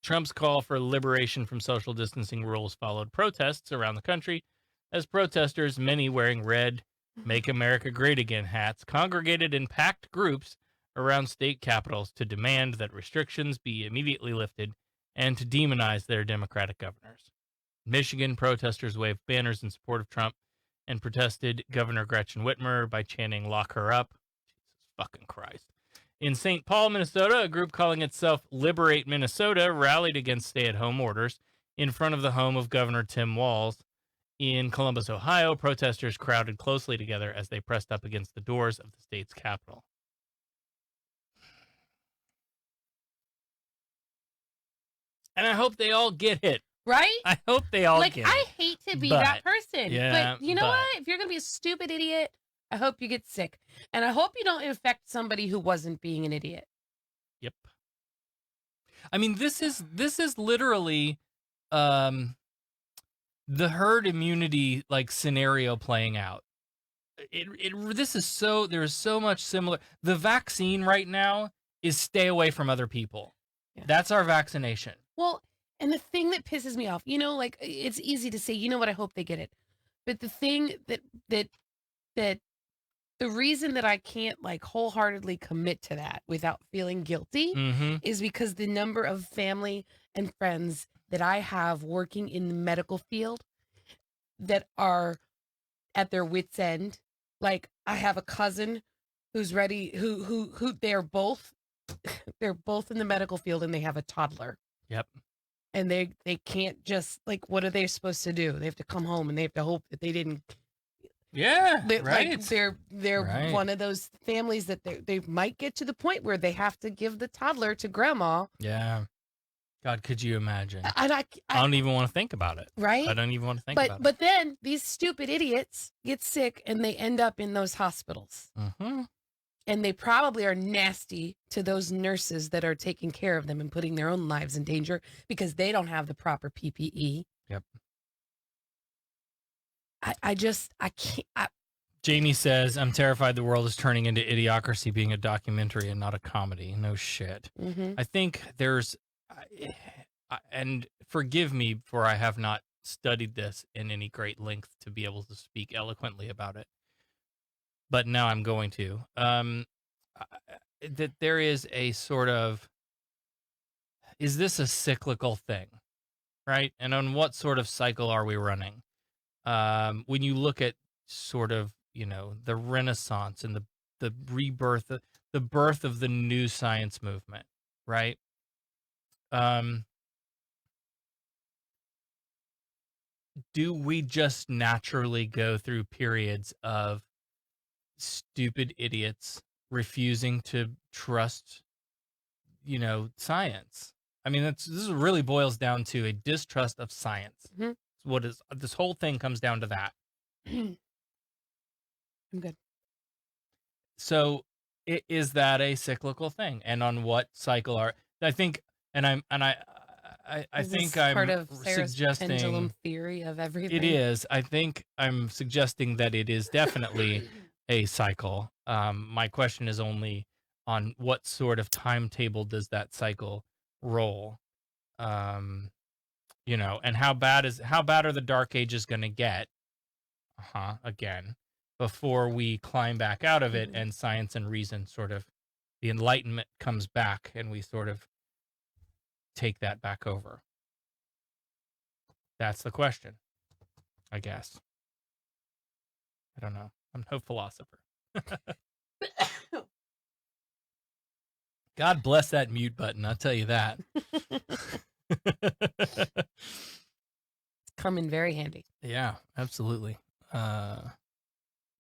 Trump's call for liberation from social distancing rules followed protests around the country as protesters, many wearing red Make America Great Again hats, congregated in packed groups around state capitals to demand that restrictions be immediately lifted and to demonize their Democratic governors. In Michigan, protesters waved banners in support of Trump and protested Governor Gretchen Whitmer by chanting, "Lock her up." Jesus fucking Christ. In St. Paul, Minnesota, a group calling itself Liberate Minnesota rallied against stay-at-home orders in front of the home of Governor Tim Walz. In Columbus, Ohio, protesters crowded closely together as they pressed up against the doors of the state's capitol. And I hope they all get it. Right? I hope they all like, get I it. hate to be But- that person. yeah, but you know but- what? If you're going to be a stupid idiot, I hope you get sick. And I hope you don't infect somebody who wasn't being an idiot. Yep. I mean, this is literally the herd immunity like scenario playing out. There's so much similar. The vaccine right now is stay away from other people. Yeah. That's our vaccination. Well, and the thing that pisses me off, like it's easy to say, you know what, I hope they get it. But the thing that the reason that I can't like wholeheartedly commit to that without feeling guilty Mm-hmm. is because the number of family and friends that I have working in the medical field that are at their wits' end. Like I have a cousin who's ready, who they're both in the medical field and they have a toddler. Yep. And they can't just like, what are they supposed to do? They have to come home and they have to hope that they didn't. Yeah. Right. Like they're Right. one of those families that they might get to the point where they have to give the toddler to grandma. Yeah. God, could you imagine? And I don't even want to think about it. right. I don't even want to think about it. But then these stupid idiots get sick and they end up in those hospitals. Mm-hmm. And they probably are nasty to those nurses that are taking care of them and putting their own lives in danger because they don't have the proper PPE. Yep. I can't. Jamie says, I'm terrified the world is turning into Idiocracy being a documentary and not a comedy. No shit. Mm-hmm. I think there's, and forgive me for I have not studied this in any great length to be able to speak eloquently about it. But now I'm going to. That there is a sort of, is this a cyclical thing? Right? And on what sort of cycle are we running? When you look at sort of, the Renaissance and the rebirth, the birth of the new science movement, right? Do we just naturally go through periods of stupid idiots refusing to trust, science? I mean, this really boils down to a distrust of science. Mhm. What is this whole thing comes down to that. I'm good. So is that a cyclical thing? And on what cycle I think, I Is think this I'm part of Sarah's suggesting pendulum theory of everything. it is. I think I'm suggesting that it is definitely a cycle. My question is only on what sort of timetable does that cycle roll? And how bad are the dark ages going to get? Again, before we climb back out of it and science and reason sort of, the Enlightenment comes back and we sort of take that back over. That's the question, I guess. I don't know. I'm no philosopher. God bless that mute button, I'll tell you that. Come in very handy. Yeah, absolutely.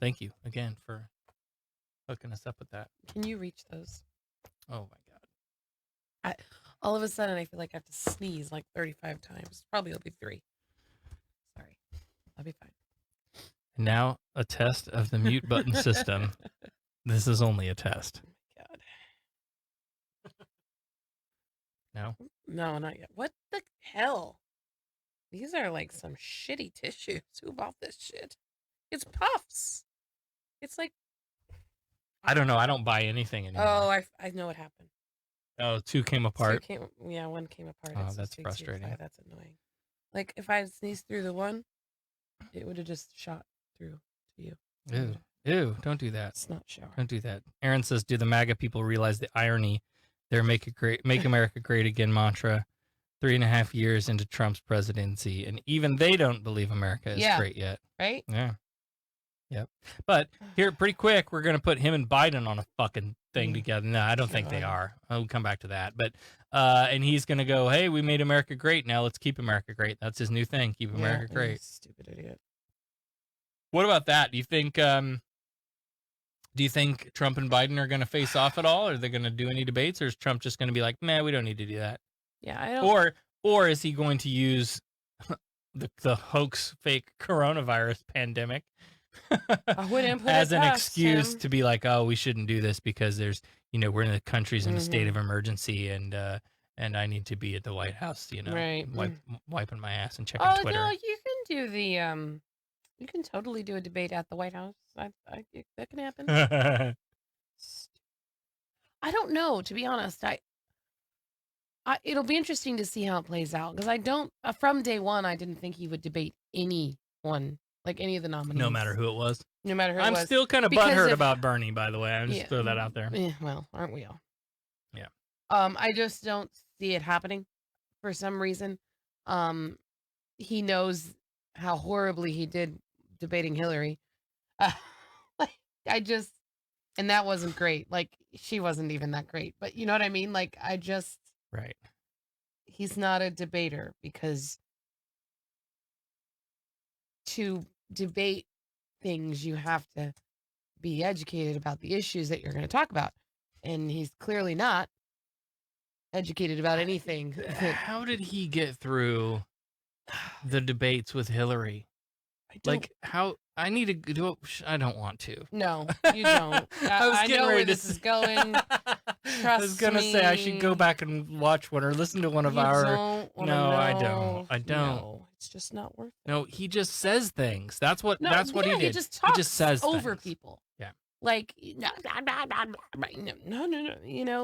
Thank you again for hooking us up with that. Can you reach those? Oh my God. All of a sudden, I feel like I have to sneeze like 35 times. Probably it'll be 3. Sorry. I'll be fine. Now, a test of the mute button system. This is only a test. Oh my God. No? No, not yet. What the hell? These are like some shitty tissues. Who bought this shit? It's puffs. It's like, I don't know. I don't buy anything anymore. oh, I know what happened. Oh, 2 came apart. One came apart. Oh, It's that's 2, 2, frustrating. 5. That's annoying. Like if I had sneezed through the one, it would have just shot through to you. Ew. Ew, don't do that. It's not shower. Don't do that. Aaron says, do the MAGA people realize the irony? Their Make America Great Again mantra 3.5 years into Trump's presidency, and even they don't believe America is great yet. Right? Yeah. Yep. But here, pretty quick, we're going to put him and Biden on a fucking thing together. No, I don't think they are. I'll come back to that. But, and he's going to go, hey, we made America great. Now let's keep America great. That's his new thing. Keep America great. Stupid idiot. What about that? Do you think Trump and Biden are going to face off at all? Are they going to do any debates, or is Trump just going to be like, man, we don't need to do that? Yeah, I don't. Or is he going to use the hoax fake coronavirus pandemic I wouldn't put as it an past excuse him. to be like, oh, we shouldn't do this because there's, we're in the country's in a state of emergency, and I need to be at the White House, Right. wiping my ass and checking Oh Twitter. no, you can do the you can totally do a debate at the White House. That can happen. I don't know, to be honest. It'll be interesting to see how it plays out, because I don't from day one I didn't think he would debate anyone, like any of the nominees, No matter who it was. no matter who. I'm it was. still kind of Because butthurt if- about Bernie, by the way. I'm just Yeah. throw that out there. Well, aren't we all? Yeah. I just don't see it happening for some reason. He knows how horribly he did debating Hillary. Like, and that wasn't great. Like, she wasn't even that great. But you know what I mean? Like, Right. he's not a debater, because to debate things, you have to be educated about the issues that you're going to talk about. And he's clearly not educated about anything. How did he get through the debates with Hillary? Like, how I need to do it. I don't want to. No, you don't. I know where this is going. I was gonna say I should go me. back and watch one or listen to one of our. Don't wanna No, I know. don't. I don't. No, it's just not worth it. No, he just says things. That's what. No, that's what yeah, he did. He just talks says over things. people. Yeah. Like, no,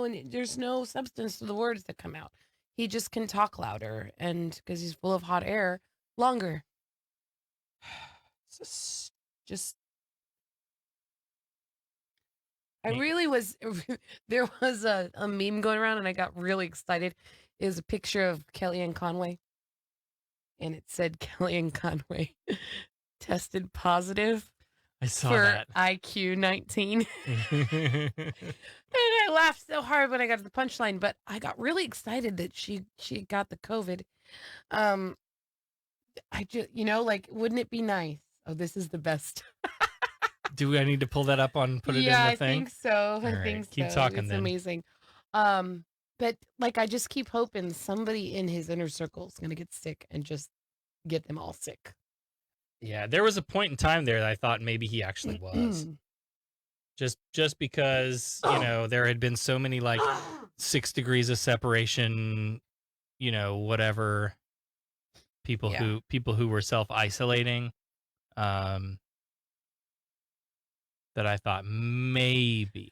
and there's no substance to the words that come out. He just can talk louder, and because he's full of hot air, longer. Just I really was. There was a meme going around, and I got really excited. It was a picture of Kellyanne Conway, and it said Kellyanne Conway tested positive I saw for that. IQ 19. And I laughed so hard when I got to the punchline, but I got really excited that she got the COVID. I just, like, wouldn't it be nice? Oh, this is the best. Do I need to pull that up on put it in the I thing? think so. I All think right, keep so. talking It's then. amazing. But like, I just keep hoping somebody in his inner circle is gonna get sick and just get them all sick. Yeah, there was a point in time there that I thought maybe he actually was. Just because, there had been so many like 6 degrees of separation, whatever people who were self-isolating, that I thought maybe.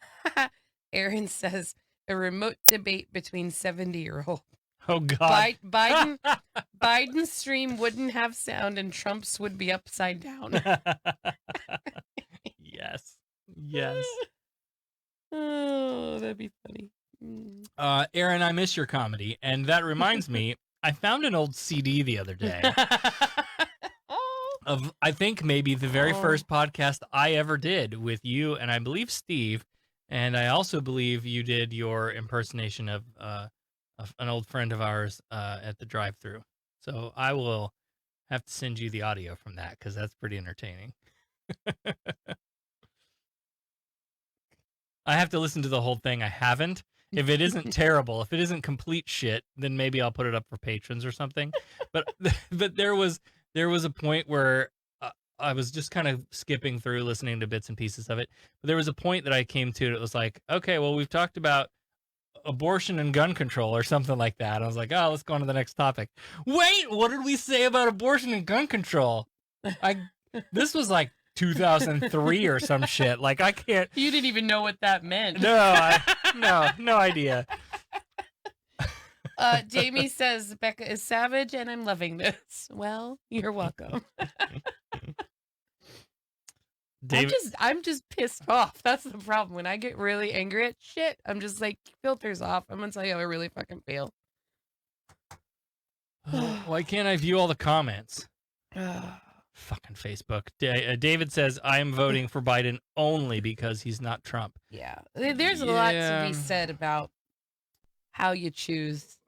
Aaron says a remote debate between 70-year-old. Oh God. Biden's stream wouldn't have sound and Trump's would be upside down. Yes. Yes. Oh, that'd be funny. Aaron, I miss your comedy, and that reminds me, I found an old CD the other day of, I think, maybe the very first podcast I ever did with you, and I believe Steve, and I also believe you did your impersonation of an old friend of ours at the drive-thru. So I will have to send you the audio from that, because that's pretty entertaining. I have to listen to the whole thing. I haven't, If it isn't terrible, if it isn't complete shit, then maybe I'll put it up for patrons or something. But but there was a point where I was just kind of skipping through, listening to bits and pieces of it. But there was a point that I came to. It was like, okay, well, we've talked about abortion and gun control or something like that. I was like, oh, let's go on to the next topic. Wait, what did we say about abortion and gun control? This was like 2003 or some shit. Like, I can't. You didn't even know what that meant. No idea. Jamie says Becca is savage and I'm loving this. Well, you're welcome. David, I'm just pissed off. That's the problem. When I get really angry at shit, I'm just like, filters off. I'm gonna tell you how I really fucking feel. why can't I view all the comments? Fucking Facebook. David says, I am voting for Biden only because he's not Trump. Yeah. There's a lot to be said about how you choose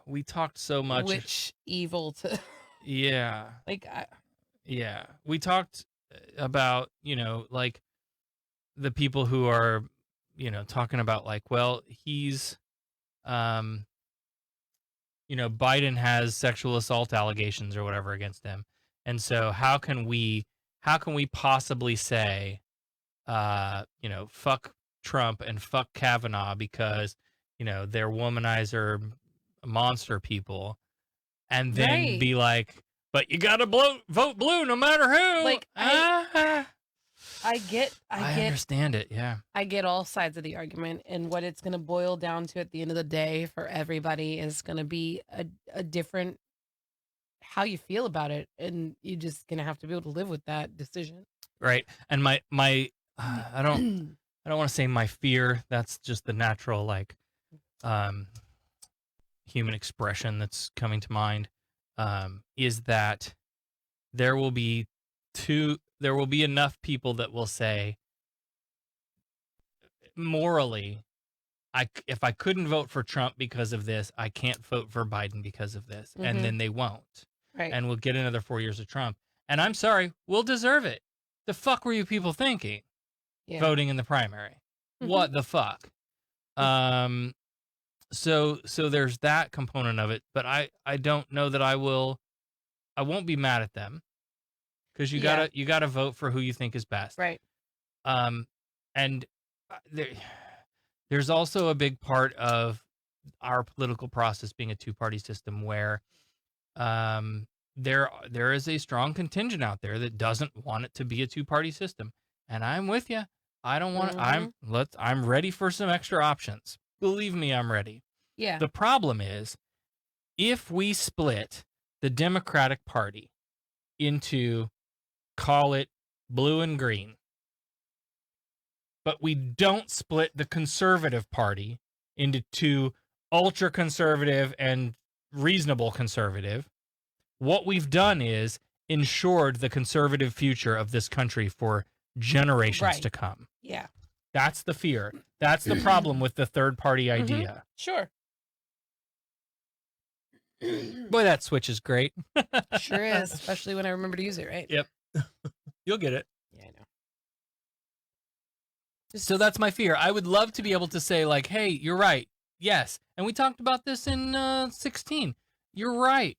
We talked so much. which evil to Yeah. like. Yeah. We talked about, like the people who are, talking about like, well, he's, Biden has sexual assault allegations or whatever against him. And so how can we possibly say, fuck Trump and fuck Kavanaugh because, they're womanizer monster people, and then Right. be like, but you gotta vote blue no matter who. Like, I get understand it. Yeah. I get all sides of the argument, and what it's going to boil down to at the end of the day for everybody is going to be a different how you feel about it, and you're just going to have to be able to live with that decision. Right. And my I don't want to say my fear. That's just the natural human expression that's coming to mind. Is that there will be enough people that will say, morally, if I couldn't vote for Trump because of this, I can't vote for Biden because of this. And then they won't. Right. And we'll get another 4 years of Trump. And I'm sorry, we'll deserve it. The fuck were you people thinking? Yeah. Voting in the primary. What the fuck? So there's that component of it, but I don't know that I won't be mad at them, because you gotta vote for who you think is best. Right. And there's also a big part of our political process being a two-party system where there is a strong contingent out there that doesn't want it to be a two-party system. And I'm with you. I don't want I'm ready for some extra options. Believe me, I'm ready. Yeah. The problem is, if we split the Democratic Party into, call it blue and green, but we don't split the Conservative Party into two ultra conservative and reasonable conservative, what we've done is ensured the conservative future of this country for generations to come. Yeah. That's the fear. That's the problem with the third party idea. Sure. Boy, that switch is great. Sure is, especially when I remember to use it, right? Yep. You'll get it. Yeah, I know. So that's my fear. I would love to be able to say, like, hey, you're right. Yes. And we talked about this in 16. You're right.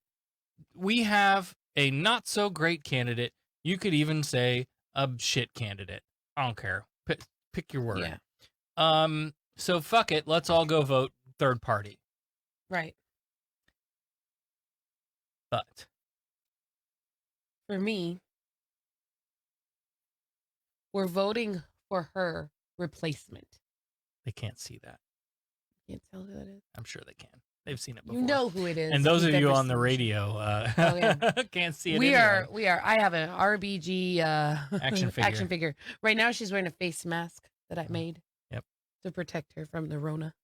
We have a not so great candidate. You could even say a shit candidate. I don't care. Pick your word. Yeah. So fuck it. Let's all go vote third party. Right. But For me, we're voting for her replacement. they can't see that. Can't tell who that is. I'm sure they can. They've seen it before. You know who it is. And those if of you've you ever on the seen radio yeah. can't see it. We anyway. are. I have an RBG Action figure. action figure. Right now, she's wearing a face mask that I made. Yep. To protect her from the Rona.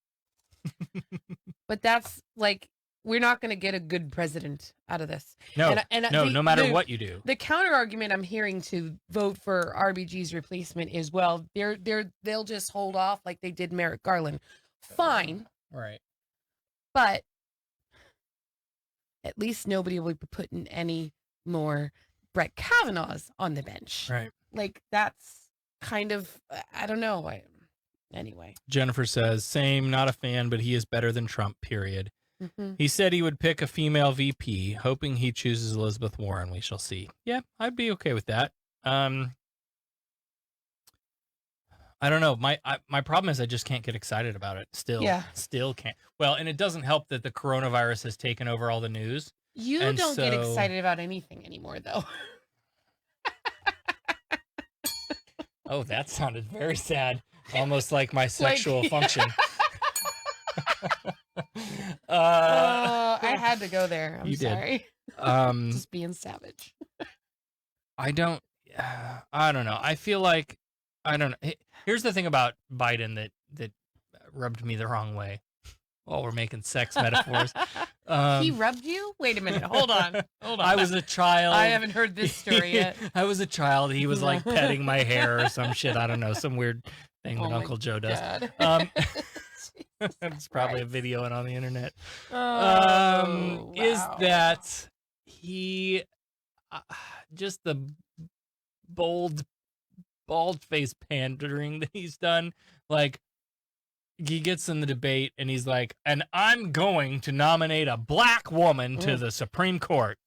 But that's like, we're not going to get a good president out of this. No, And no matter what you do. The counter argument I'm hearing to vote for RBG's replacement is, well, they'll just hold off like they did Merrick Garland. Fine, Right. but at least nobody will be putting any more Brett Kavanaughs on the bench. Right. Like, that's kind of, I don't know. Anyway. Jennifer says, same, not a fan, but he is better than Trump, period. Mm-hmm. He said he would pick a female VP, hoping he chooses Elizabeth Warren. We shall see. Yeah, I'd be okay with that. I don't know. My problem is I just can't get excited about it. Still can't. Well, and it doesn't help that the coronavirus has taken over all the news. You And don't get so- excited about anything anymore, though. Oh, that sounded very sad. Almost like my sexual function. I had to go there. I'm You did. sorry. Just being savage. I don't know. I feel like, I don't know. Here's the thing about Biden that rubbed me the wrong way. While we're making sex metaphors. He rubbed you? Wait a minute. Hold on. I was a child. I haven't heard this story yet. I was a child. He was like petting my hair or some shit. I don't know. Some weird thing Oh that my Uncle Joe does. God. It's probably a video and on the internet. Oh, Is wow. that he just the bald face pandering that he's done? Like, he gets in the debate and he's like, and I'm going to nominate a black woman to the Supreme Court.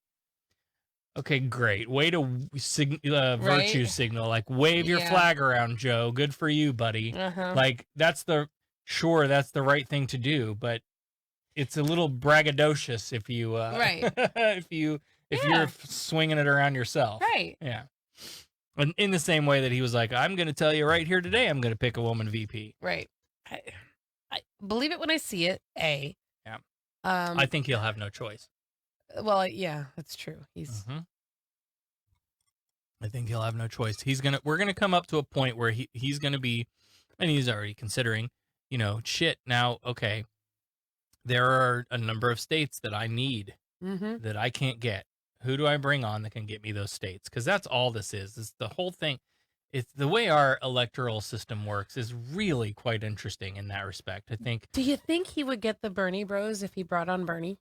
Okay, great. Way to virtue signal. Like, wave your Yeah. flag around, Joe. Good for you, buddy. Uh-huh. Like, that's the right thing to do, but it's a little braggadocious if you Right. if Yeah. you're swinging it around yourself. Right. Yeah. And in the same way that he was like, I'm going to tell you right here today, I'm going to pick a woman VP. Right. I believe it when I see it. Yeah. I think he'll have no choice. Well, yeah, that's true. He's I think he'll have no choice. We're gonna come up to a point where he's gonna be, and he's already considering, shit. Now, okay, there are a number of states that I need that I can't get. Who do I bring on that can get me those states? Because that's all this is. It's the whole thing. It's the way our electoral system works is really quite interesting in that respect. I think. Do you think he would get the Bernie bros if he brought on Bernie?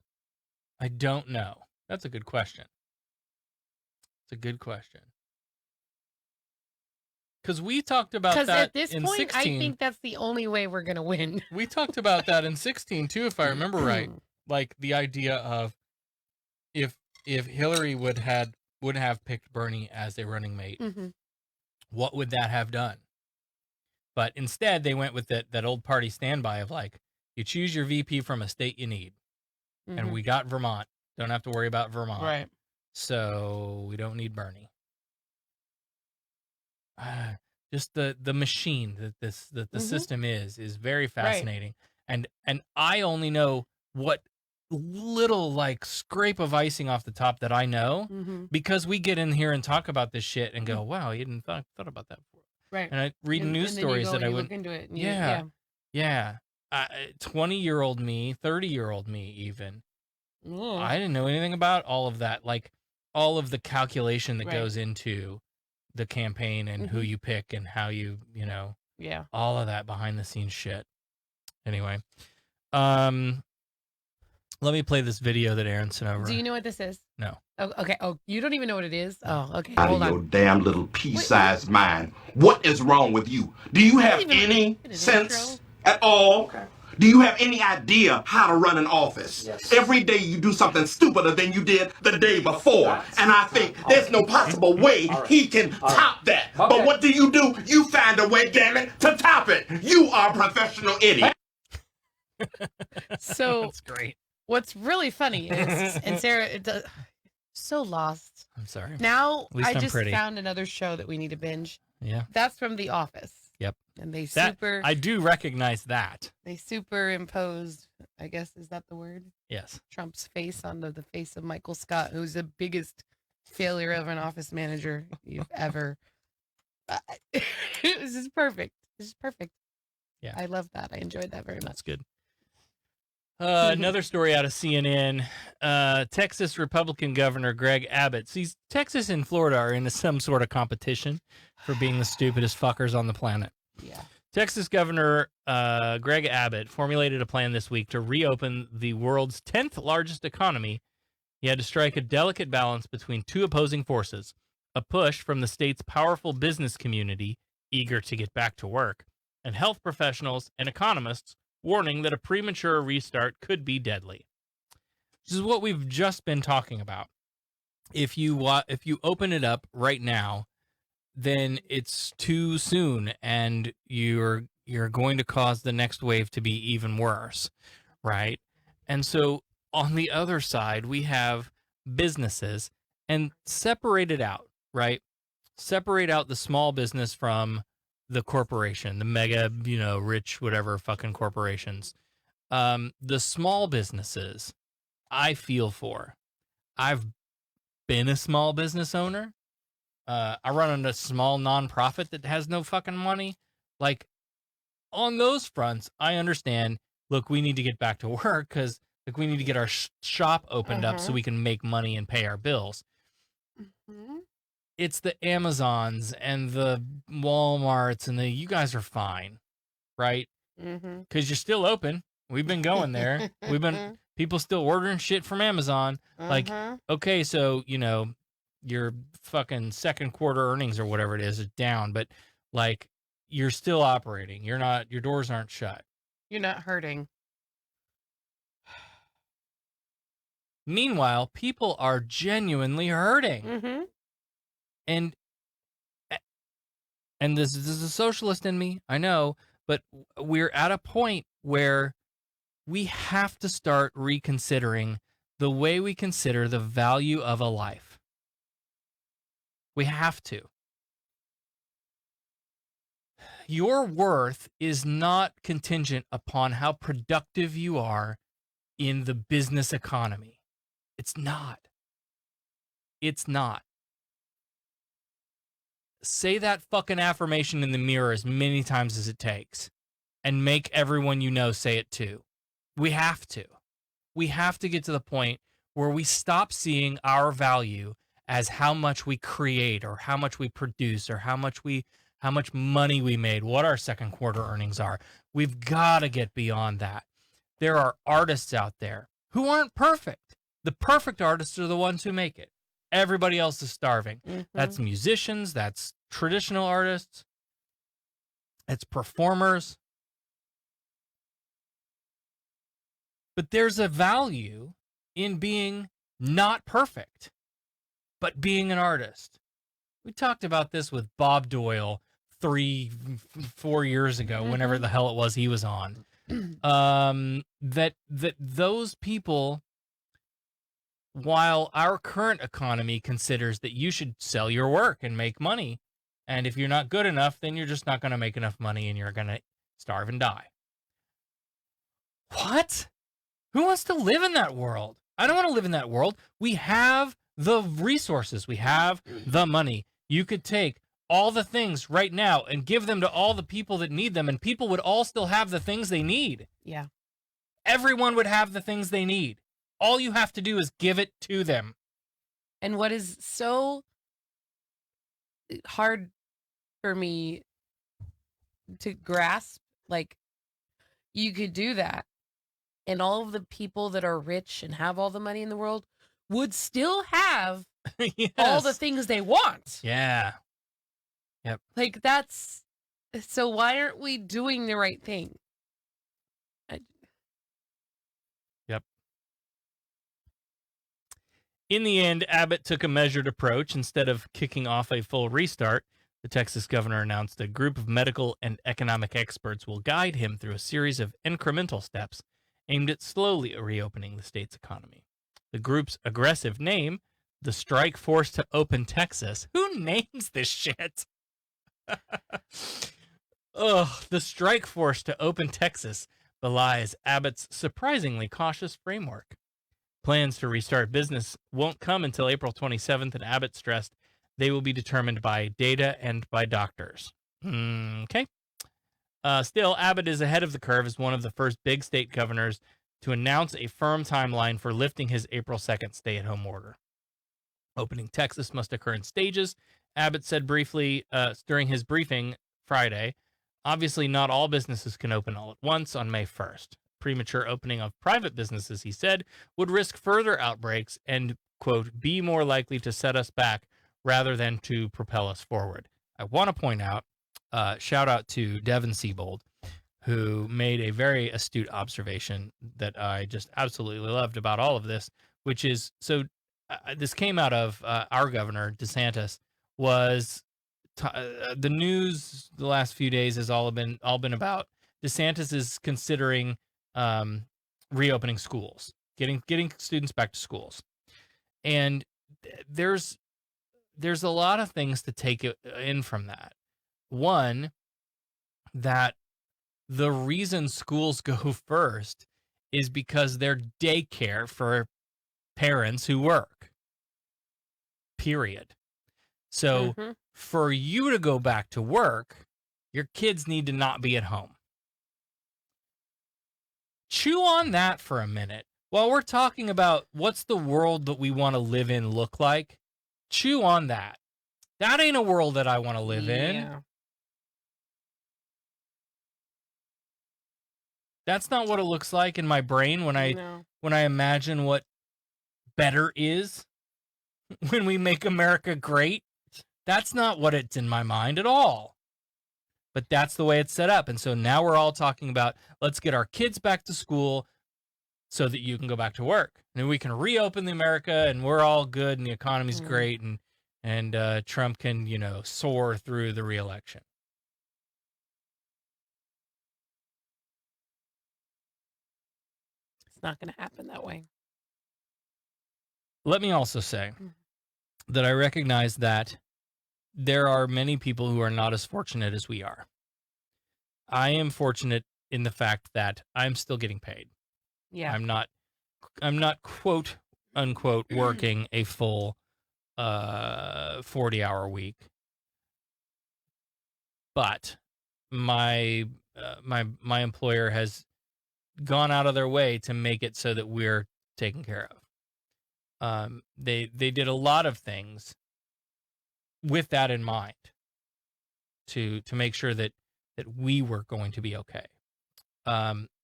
I don't know. That's a good question. It's a good question. Because we talked about Because that at this in point, 16. I think that's the only way we're gonna win. We talked about that in 16 too, if I remember right. Like the idea of if Hillary would have picked Bernie as a running mate, what would that have done? But instead, they went with that old party standby of like, you choose your VP from a state you need, and we got Vermont. Don't have to worry about Vermont, Right. So we don't need Bernie. Just the machine that the system is very fascinating, and I only know what little like scrape of icing off the top that I know because we get in here and talk about this shit and go, wow, you didn't thought about that before, Right. and I read news stories that I would look into it. And yeah 20-year-old me, 30-year-old me even. Mm. I didn't know anything about all of that, like all of the calculation that Right. goes into the campaign and who you pick and how you Yeah. all of that behind the scenes shit. Anyway, let me play this video that Aaron sent over. Do you know what this is? No. Oh, okay. Oh, you don't even know what it is? Oh, okay. Out Hold of your on. damn little pea-sized mind. What is wrong with you? Do you have Even- any an sense intro? at all? Do you have any idea how to run an office? Yes. Every day you do something stupider than you did the day before. And I think there's no possible way he can top that. Okay. But what do? You find a way, damn it, to top it. You are a professional idiot. So That's great. what's really funny is, and Sarah, so lost. I'm sorry. Now At least I I'm just pretty. found another show that we need to binge. Yeah. That's from The Office. Yep. And they That I do recognize that. superimposed, I guess, is that the word? Yes. Trump's face onto the face of Michael Scott, who's the biggest failure of an office manager you've ever. This is perfect. This is perfect. Yeah. I love that. I enjoyed that very much. That's good. Another story out of CNN. Texas Republican Governor Greg Abbott. See, Texas and Florida are in some sort of competition for being the stupidest fuckers on the planet. Yeah. Texas Governor Greg Abbott formulated a plan this week to reopen the world's 10th largest economy. He had to strike a delicate balance between two opposing forces, a push from the state's powerful business community, eager to get back to work, and health professionals and economists warning that a premature restart could be deadly. This is what we've just been talking about. If you open it up right now, then it's too soon, and you're going to cause the next wave to be even worse, right? And so on the other side, we have businesses, and separate it out, right? Separate out the small business from the corporation, the mega, rich, whatever fucking corporations. The small businesses, I feel for. I've been a small business owner. I run a small nonprofit that has no fucking money. Like, on those fronts, I understand. Look, we need to get back to work because we need to get our shop opened up so we can make money and pay our bills. It's the Amazons and the Walmarts and you guys are fine, right? Because you're still open. We've been going there. We've been people still ordering shit from Amazon. Like, okay, so your fucking second quarter earnings or whatever it is down, but like you're still operating. Your doors aren't shut. You're not hurting. Meanwhile, people are genuinely hurting. And this is a socialist in me, I know, but we're at a point where we have to start reconsidering the way we consider the value of a life. We have to. Your worth is not contingent upon how productive you are in the business economy. It's not. It's not. Say that fucking affirmation in the mirror as many times as it takes and make everyone you know say it too. We have to. We have to get to the point where we stop seeing our value as how much we create or how much we produce or how much money we made, what our second quarter earnings are. We've got to get beyond that. There are artists out there who aren't perfect. The perfect artists are the ones who make it. Everybody else is starving. That's musicians, that's traditional artists, it's performers. But there's a value in being not perfect, but being an artist. We talked about this with Bob Doyle 3-4 years ago, whenever the hell it was he was on. That those people, while our current economy considers that you should sell your work and make money, and if you're not good enough, then you're just not going to make enough money and you're going to starve and die. What? Who wants to live in that world? I don't want to live in that world. We have the resources. We have the money. You could take all the things right now and give them to all the people that need them, and people would all still have the things they need. Yeah. Everyone would have the things they need. All you have to do is give it to them. And what is so hard for me to grasp, like, you could do that, and all of the people that are rich and have all the money in the world would still have Yes. all the things they want. Yeah. Yep. Like, that's, so why aren't we doing the right thing? Yep. In the end, Abbott took a measured approach. Instead of kicking off a full restart, the Texas governor announced a group of medical and economic experts will guide him through a series of incremental steps aimed at slowly reopening the state's economy. The group's aggressive name, the Strike Force to Open Texas. Who names this shit? The Strike Force to Open Texas belies Abbott's surprisingly cautious framework. Plans to restart business won't come until April 27th, and Abbott stressed they will be determined by data and by doctors. Okay. Still, Abbott is ahead of the curve as one of the first big state governors to announce a firm timeline for lifting his April 2nd stay-at-home order. Opening Texas must occur in stages, Abbott said briefly during his briefing Friday. Obviously, not all businesses can open all at once on May 1st. Premature opening of private businesses, he said, would risk further outbreaks and, quote, be more likely to set us back rather than to propel us forward. I want to point out shout out to Devin Siebold, who made a very astute observation that I just absolutely loved about all of this, which is this came out of our governor DeSantis. Was the news the last few days has all been about DeSantis is considering reopening schools, getting students back to schools, and there's a lot of things to take in from that. One, that the reason schools go first is because they're daycare for parents who work. Period. So for you to go back to work, your kids need to not be at home. Chew on that for a minute. While we're talking about what's the world that we want to live in look like, chew on that. That ain't a world that I want to live in. That's not what it looks like in my brain when I imagine what better is when we make America great. That's not what it's in my mind at all. But that's the way it's set up. And so now we're all talking about, let's get our kids back to school so that you can go back to work. And we can reopen the America and we're all good and the economy's great and Trump can, soar through the reelection. It's not going to happen that way. Let me also say that I recognize that there are many people who are not as fortunate as we are. I am fortunate in the fact that I'm still getting paid. Yeah. I'm not quote unquote working a full 40-hour week. But my employer has gone out of their way to make it so that we're taken care of. They did a lot of things with that in mind to make sure that we were going to be okay.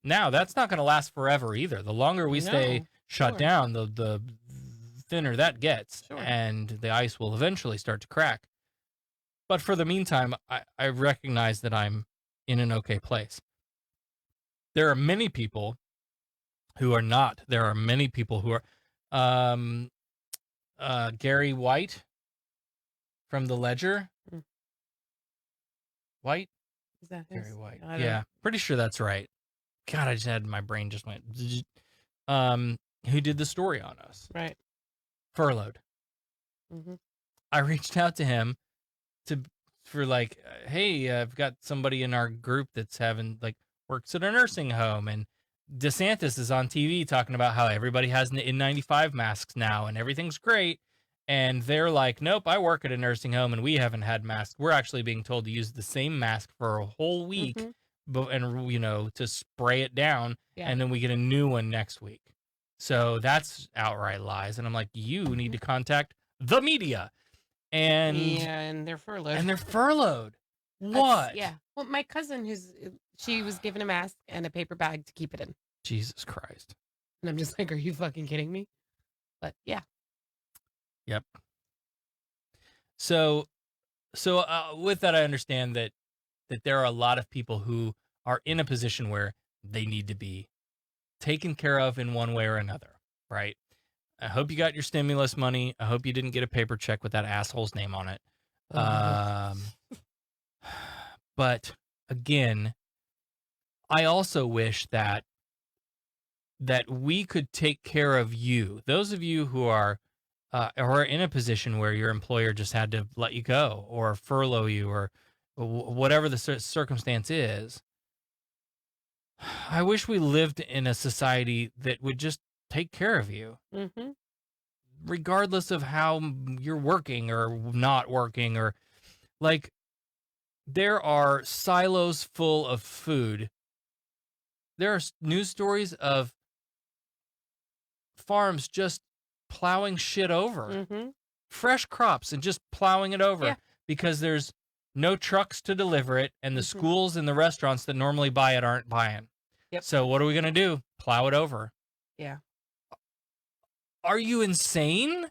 Now that's not going to last forever either. The longer we stay shut down, the thinner that gets, and the ice will eventually start to crack. But for the meantime, I recognize that I'm in an okay place. There are many people who are not. There are many people who are. Gary White from the Ledger. White? Is that Gary his? White. I don't Yeah, know. pretty sure that's right. God, I just had my brain just went. Who did the story on us? Right. Furloughed. Mm-hmm. I reached out to him for like, hey, I've got somebody in our group that's works at a nursing home, and DeSantis is on TV talking about how everybody has N95 masks now and everything's great. And they're like, nope, I work at a nursing home and we haven't had masks. We're actually being told to use the same mask for a whole week, to spray it down, and then we get a new one next week. So that's outright lies. And I'm like, you need to contact the media. And they're furloughed. What? Yeah. Well, my cousin, she was given a mask and a paper bag to keep it in. Jesus Christ. And I'm just like, are you fucking kidding me? But yeah. Yep. So with that, I understand that there are a lot of people who are in a position where they need to be taken care of in one way or another, right? I hope you got your stimulus money. I hope you didn't get a paper check with that asshole's name on it. But again, I also wish that we could take care of you. Those of you who are in a position where your employer just had to let you go or furlough you or whatever the circumstance is. I wish we lived in a society that would just take care of you, regardless of how you're working or not working, or like there are silos full of food. There are news stories of farms just plowing shit over, fresh crops and just plowing it over because there's no trucks to deliver it, and the schools and the restaurants that normally buy it aren't buying. Yep. So what are we going to do? Plow it over. Yeah. Are you insane?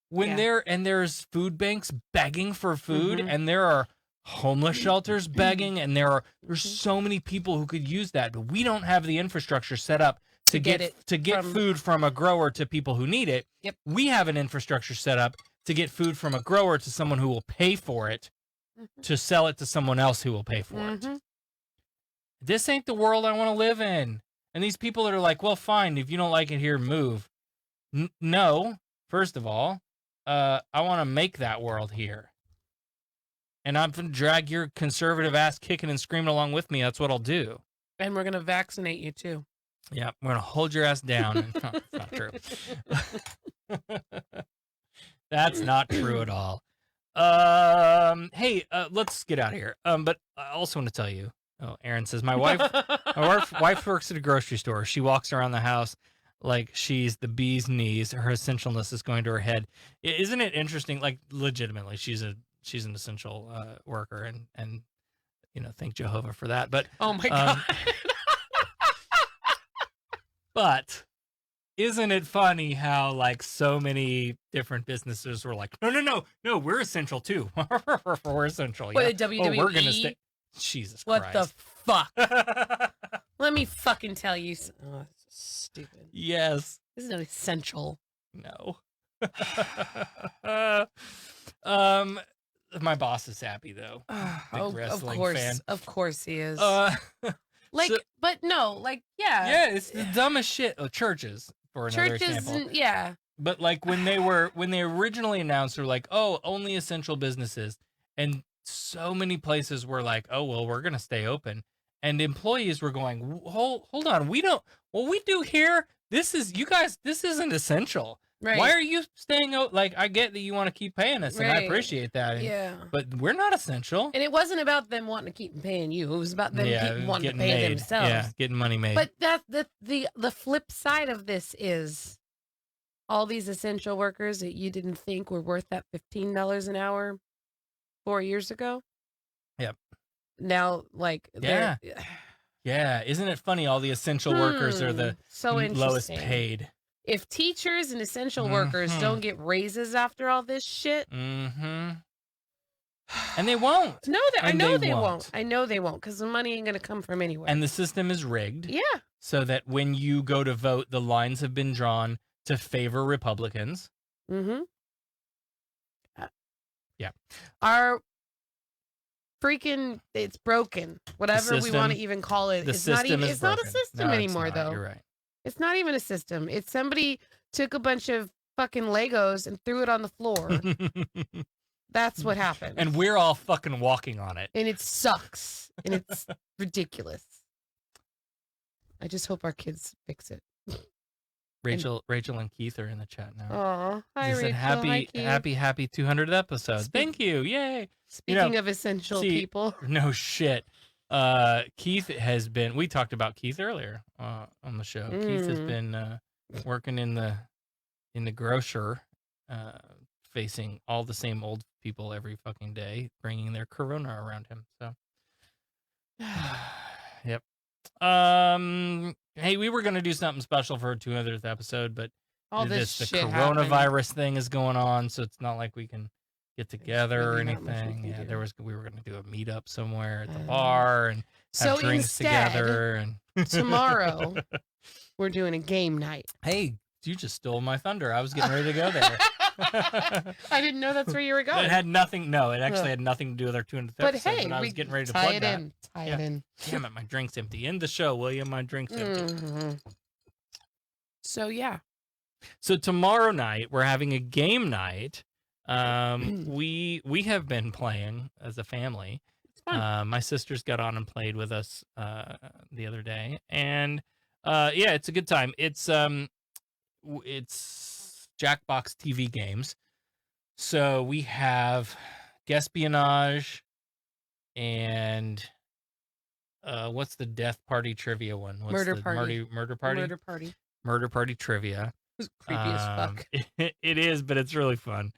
When there's food banks begging for food, and there are homeless shelters begging, and there's so many people who could use that, but we don't have the infrastructure set up to get food from a grower to people who need it. Yep. We have an infrastructure set up to get food from a grower to someone who will pay for it, to sell it to someone else who will pay for it. This ain't the world I want to live in. And these people that are like, well, fine, if you don't like it here, move. No, first of all, I want to make that world here. And I'm going to drag your conservative ass kicking and screaming along with me. That's what I'll do. And we're going to vaccinate you, too. Yeah, we're going to hold your ass down. It's not true. That's not true at all. Hey, let's get out of here. But I also want to tell you, Aaron says, my wife works at a grocery store. She walks around the house like she's the bee's knees. Her essentialness is going to her head. Isn't it interesting? Like, legitimately, she's an essential worker, and thank Jehovah for that. But oh my God. But isn't it funny how like so many different businesses were like, no, we're essential too. We're essential. What, the WWE? We're gonna stay. Jesus what Christ. What the fuck? Let me fucking tell you. Oh, that's stupid. Yes. This is not essential. No. My boss is happy though. Big wrestling fan. Of course he is. Like, but no, like, yeah. Yeah, it's the dumbest shit. Churches, for another example. Yeah. But like when they originally announced, they're like, oh, only essential businesses. And so many places were like, oh, well, we're going to stay open. And employees were going, hold on. What we do here, this isn't essential. Right. Why are you staying out? Like, I get that you want to keep paying us, and I appreciate that. Yeah. But we're not essential. And it wasn't about them wanting to keep paying you. It was about them wanting to pay themselves. Yeah, getting money made. But the flip side of this is all these essential workers that you didn't think were worth that $15 an hour 4 years ago. Yep. Now, like, yeah. Yeah. Isn't it funny? All the essential workers are the lowest paid. If teachers and essential workers don't get raises after all this shit. And they won't. No, I know they won't. I know they won't, because the money ain't going to come from anywhere. And the system is rigged. Yeah. So that when you go to vote, the lines have been drawn to favor Republicans. Mm-hmm. Yeah. Our freaking, it's broken. Whatever we want to even call it. It's not a system anymore, though. You're right. It's not even a system. It's somebody took a bunch of fucking Legos and threw it on the floor. That's what happened. And we're all fucking walking on it. And it sucks. And it's ridiculous. I just hope our kids fix it. Rachel and Keith are in the chat now. Oh, hi, Rachel. Happy 200th episode. Thank you. Yay. Speaking of essential people. No shit. Keith has been, we talked about Keith earlier on the show. Keith has been working in the grocer, facing all the same old people every fucking day, bringing their corona around him. So, yep. Hey, we were going to do something special for our 200th episode, but all the this shit coronavirus thing is going on, so it's not like we can get together or really not much anything. we can do. We were going to do a meetup somewhere at the bar and have So drinks instead, together. And tomorrow, we're doing a game night. Hey, you just stole my thunder. I was getting ready to go there. I didn't know that's where you were going. It had nothing. No, it actually had nothing to do with our 200th But episode. hey, but I was getting ready to tie plug it that. in. Tie it in. Damn it, my drink's empty. End the show, William. My drink's empty. Mm-hmm. So yeah. So tomorrow night we're having a game night. We have been playing as a family. It's fun. My sisters got on and played with us the other day, and yeah, it's a good time. It's Jackbox TV games. So we have Guespionage and what's the Death Party trivia one? What's Murder the Party. Murder Party. Murder Party. Murder Party trivia. It was creepy as fuck. It is, but it's really fun.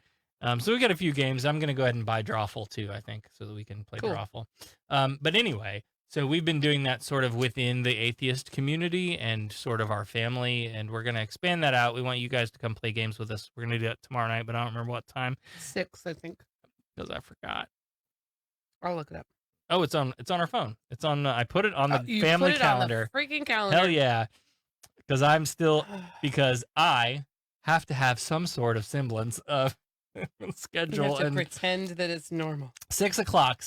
So we got a few games. I'm gonna go ahead and buy Drawful too, I think, so that we can play Drawful. But anyway, so we've been doing that sort of within the atheist community and sort of our family, and we're gonna expand that out. We want you guys to come play games with us. We're gonna do it tomorrow night, but I don't remember what time. 6, I think. Because I forgot. I'll look it up. Oh, it's on our phone. It's on. I put it on the You family put it calendar. on the freaking calendar. Hell yeah! Because I have to have some sort of semblance of You schedule. have to And pretend that it's normal. 6 o'clock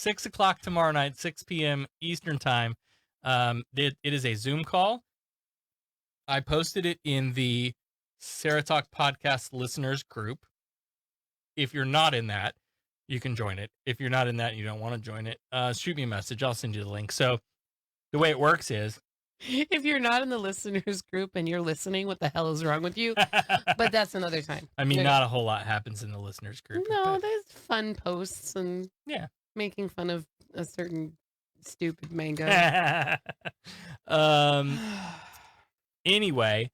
tomorrow night, 6 p.m. Eastern time. It is a Zoom call. I posted it in the SarahTalk podcast listeners group. If you're not in that, you can join it. If you're not in that and you don't want to join it, shoot me a message. I'll send you the link. So the way it works is, If you're not in the listeners group and you're listening, what the hell is wrong with you? But that's another time. I mean, not a whole lot happens in the listeners group. No, but- there's fun posts and Yeah. making fun of a certain stupid mango. Anyway,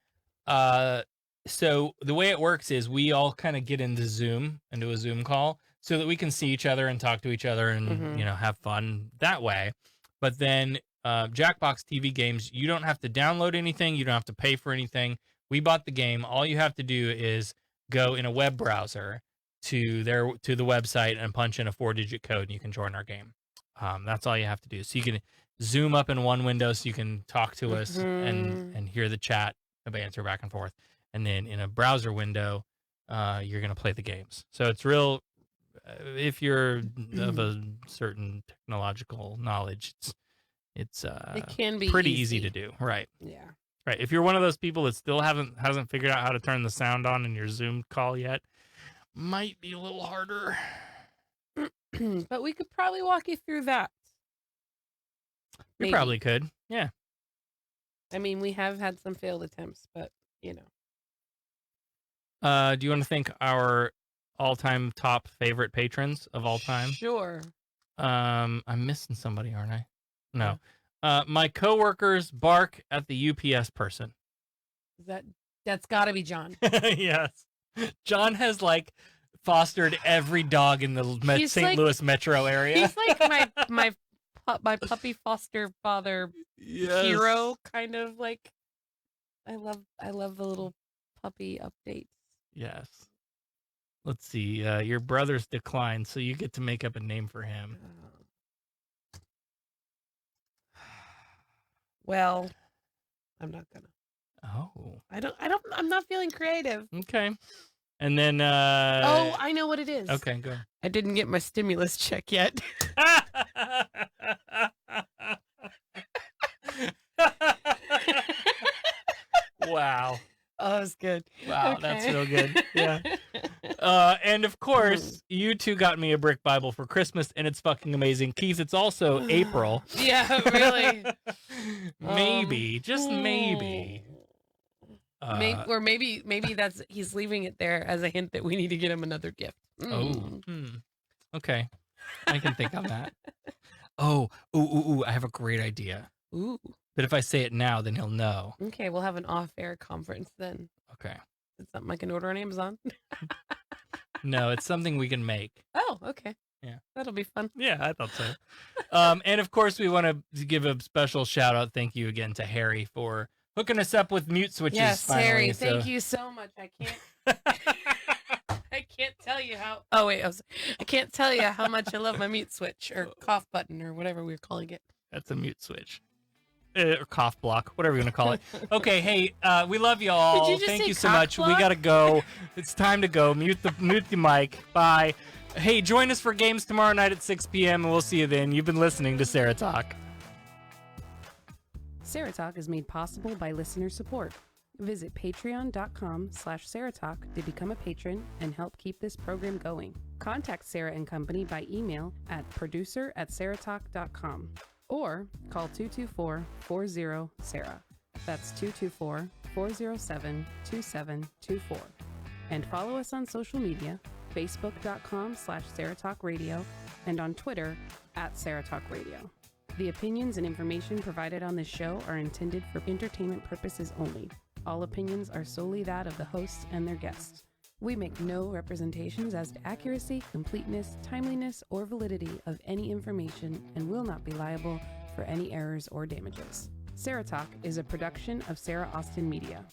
so the way it works is we all kind of get into a Zoom call so that we can see each other and talk to each other and, Mhm. have fun that way. But then Jackbox TV games, you don't have to download anything. You don't have to pay for anything. We bought the game. All you have to do is go in a web browser to the website and punch in a 4-digit code and you can join our game. That's all you have to do. So you can zoom up in one window so you can talk to us and hear the chat, banter back and forth. And then in a browser window, you're going to play the games. So it's real, if you're of a certain technological knowledge, it's It can be pretty easy to do. Right. Yeah. Right. If you're one of those people that still hasn't figured out how to turn the sound on in your Zoom call yet, might be a little harder. But we could probably walk you through that. You Maybe. probably could. Yeah. I mean, we have had some failed attempts, but Do you want to thank our all-time top favorite patrons of all time? Sure. I'm missing somebody, aren't I? No. My coworkers bark at the UPS person. That's got to be John. Yes. John has fostered every dog in the He's St. Louis metro area. He's like my puppy foster father hero, kind of like. I love the little puppy updates. Yes. Let's see. Your brother's declined, so you get to make up a name for him. Well, I'm not gonna. Oh. I'm not feeling creative. Okay. And then Oh, I know what it is. okay, go. I didn't get my stimulus check yet. Wow. Oh, that was good. Wow, that's real good. Yeah. And of course, you two got me a brick Bible for Christmas, and it's fucking amazing. Keith, it's also April. Yeah, really. Maybe, just maybe. Maybe that's he's leaving it there as a hint that we need to get him another gift. Okay. I can think of that. Ooh, I have a great idea. Ooh. But if I say it now, then he'll know. Okay, we'll have an off-air conference then. Okay. It's something I can order on Amazon. No, it's something we can make. Oh, okay. Yeah. That'll be fun. Yeah, I thought so. And of course, we want to give a special shout out. Thank you again to Harry for hooking us up with mute switches. Yes, finally, Harry, so- thank you so much. I can't tell you how. Oh wait, I can't tell you how much I love my mute switch or cough button or whatever we're calling it. That's a mute switch. Or cough block, whatever you want to call it. Okay, hey, we love y'all. Did you just Thank say you so cock much. We block? gotta go. It's time to go. Mute the mic. Bye. Hey, join us for games tomorrow night at 6 p.m. and we'll see you then. You've been listening to Sarah Talk. SarahTalk is made possible by listener support. Visit patreon.com/SarahTalk to become a patron and help keep this program going. Contact Sarah and Company by email at producer@sarahtalk.com or call 224-40-SARAH. That's 224-407-2724. And follow us on social media, facebook.com/SarahTalkRadio and on Twitter @SarahTalkRadio. The opinions and information provided on this show are intended for entertainment purposes only. All opinions are solely that of the hosts and their guests. We make no representations as to accuracy, completeness, timeliness, or validity of any information and will not be liable for any errors or damages. Sarah Talk is a production of Sarah Austin Media.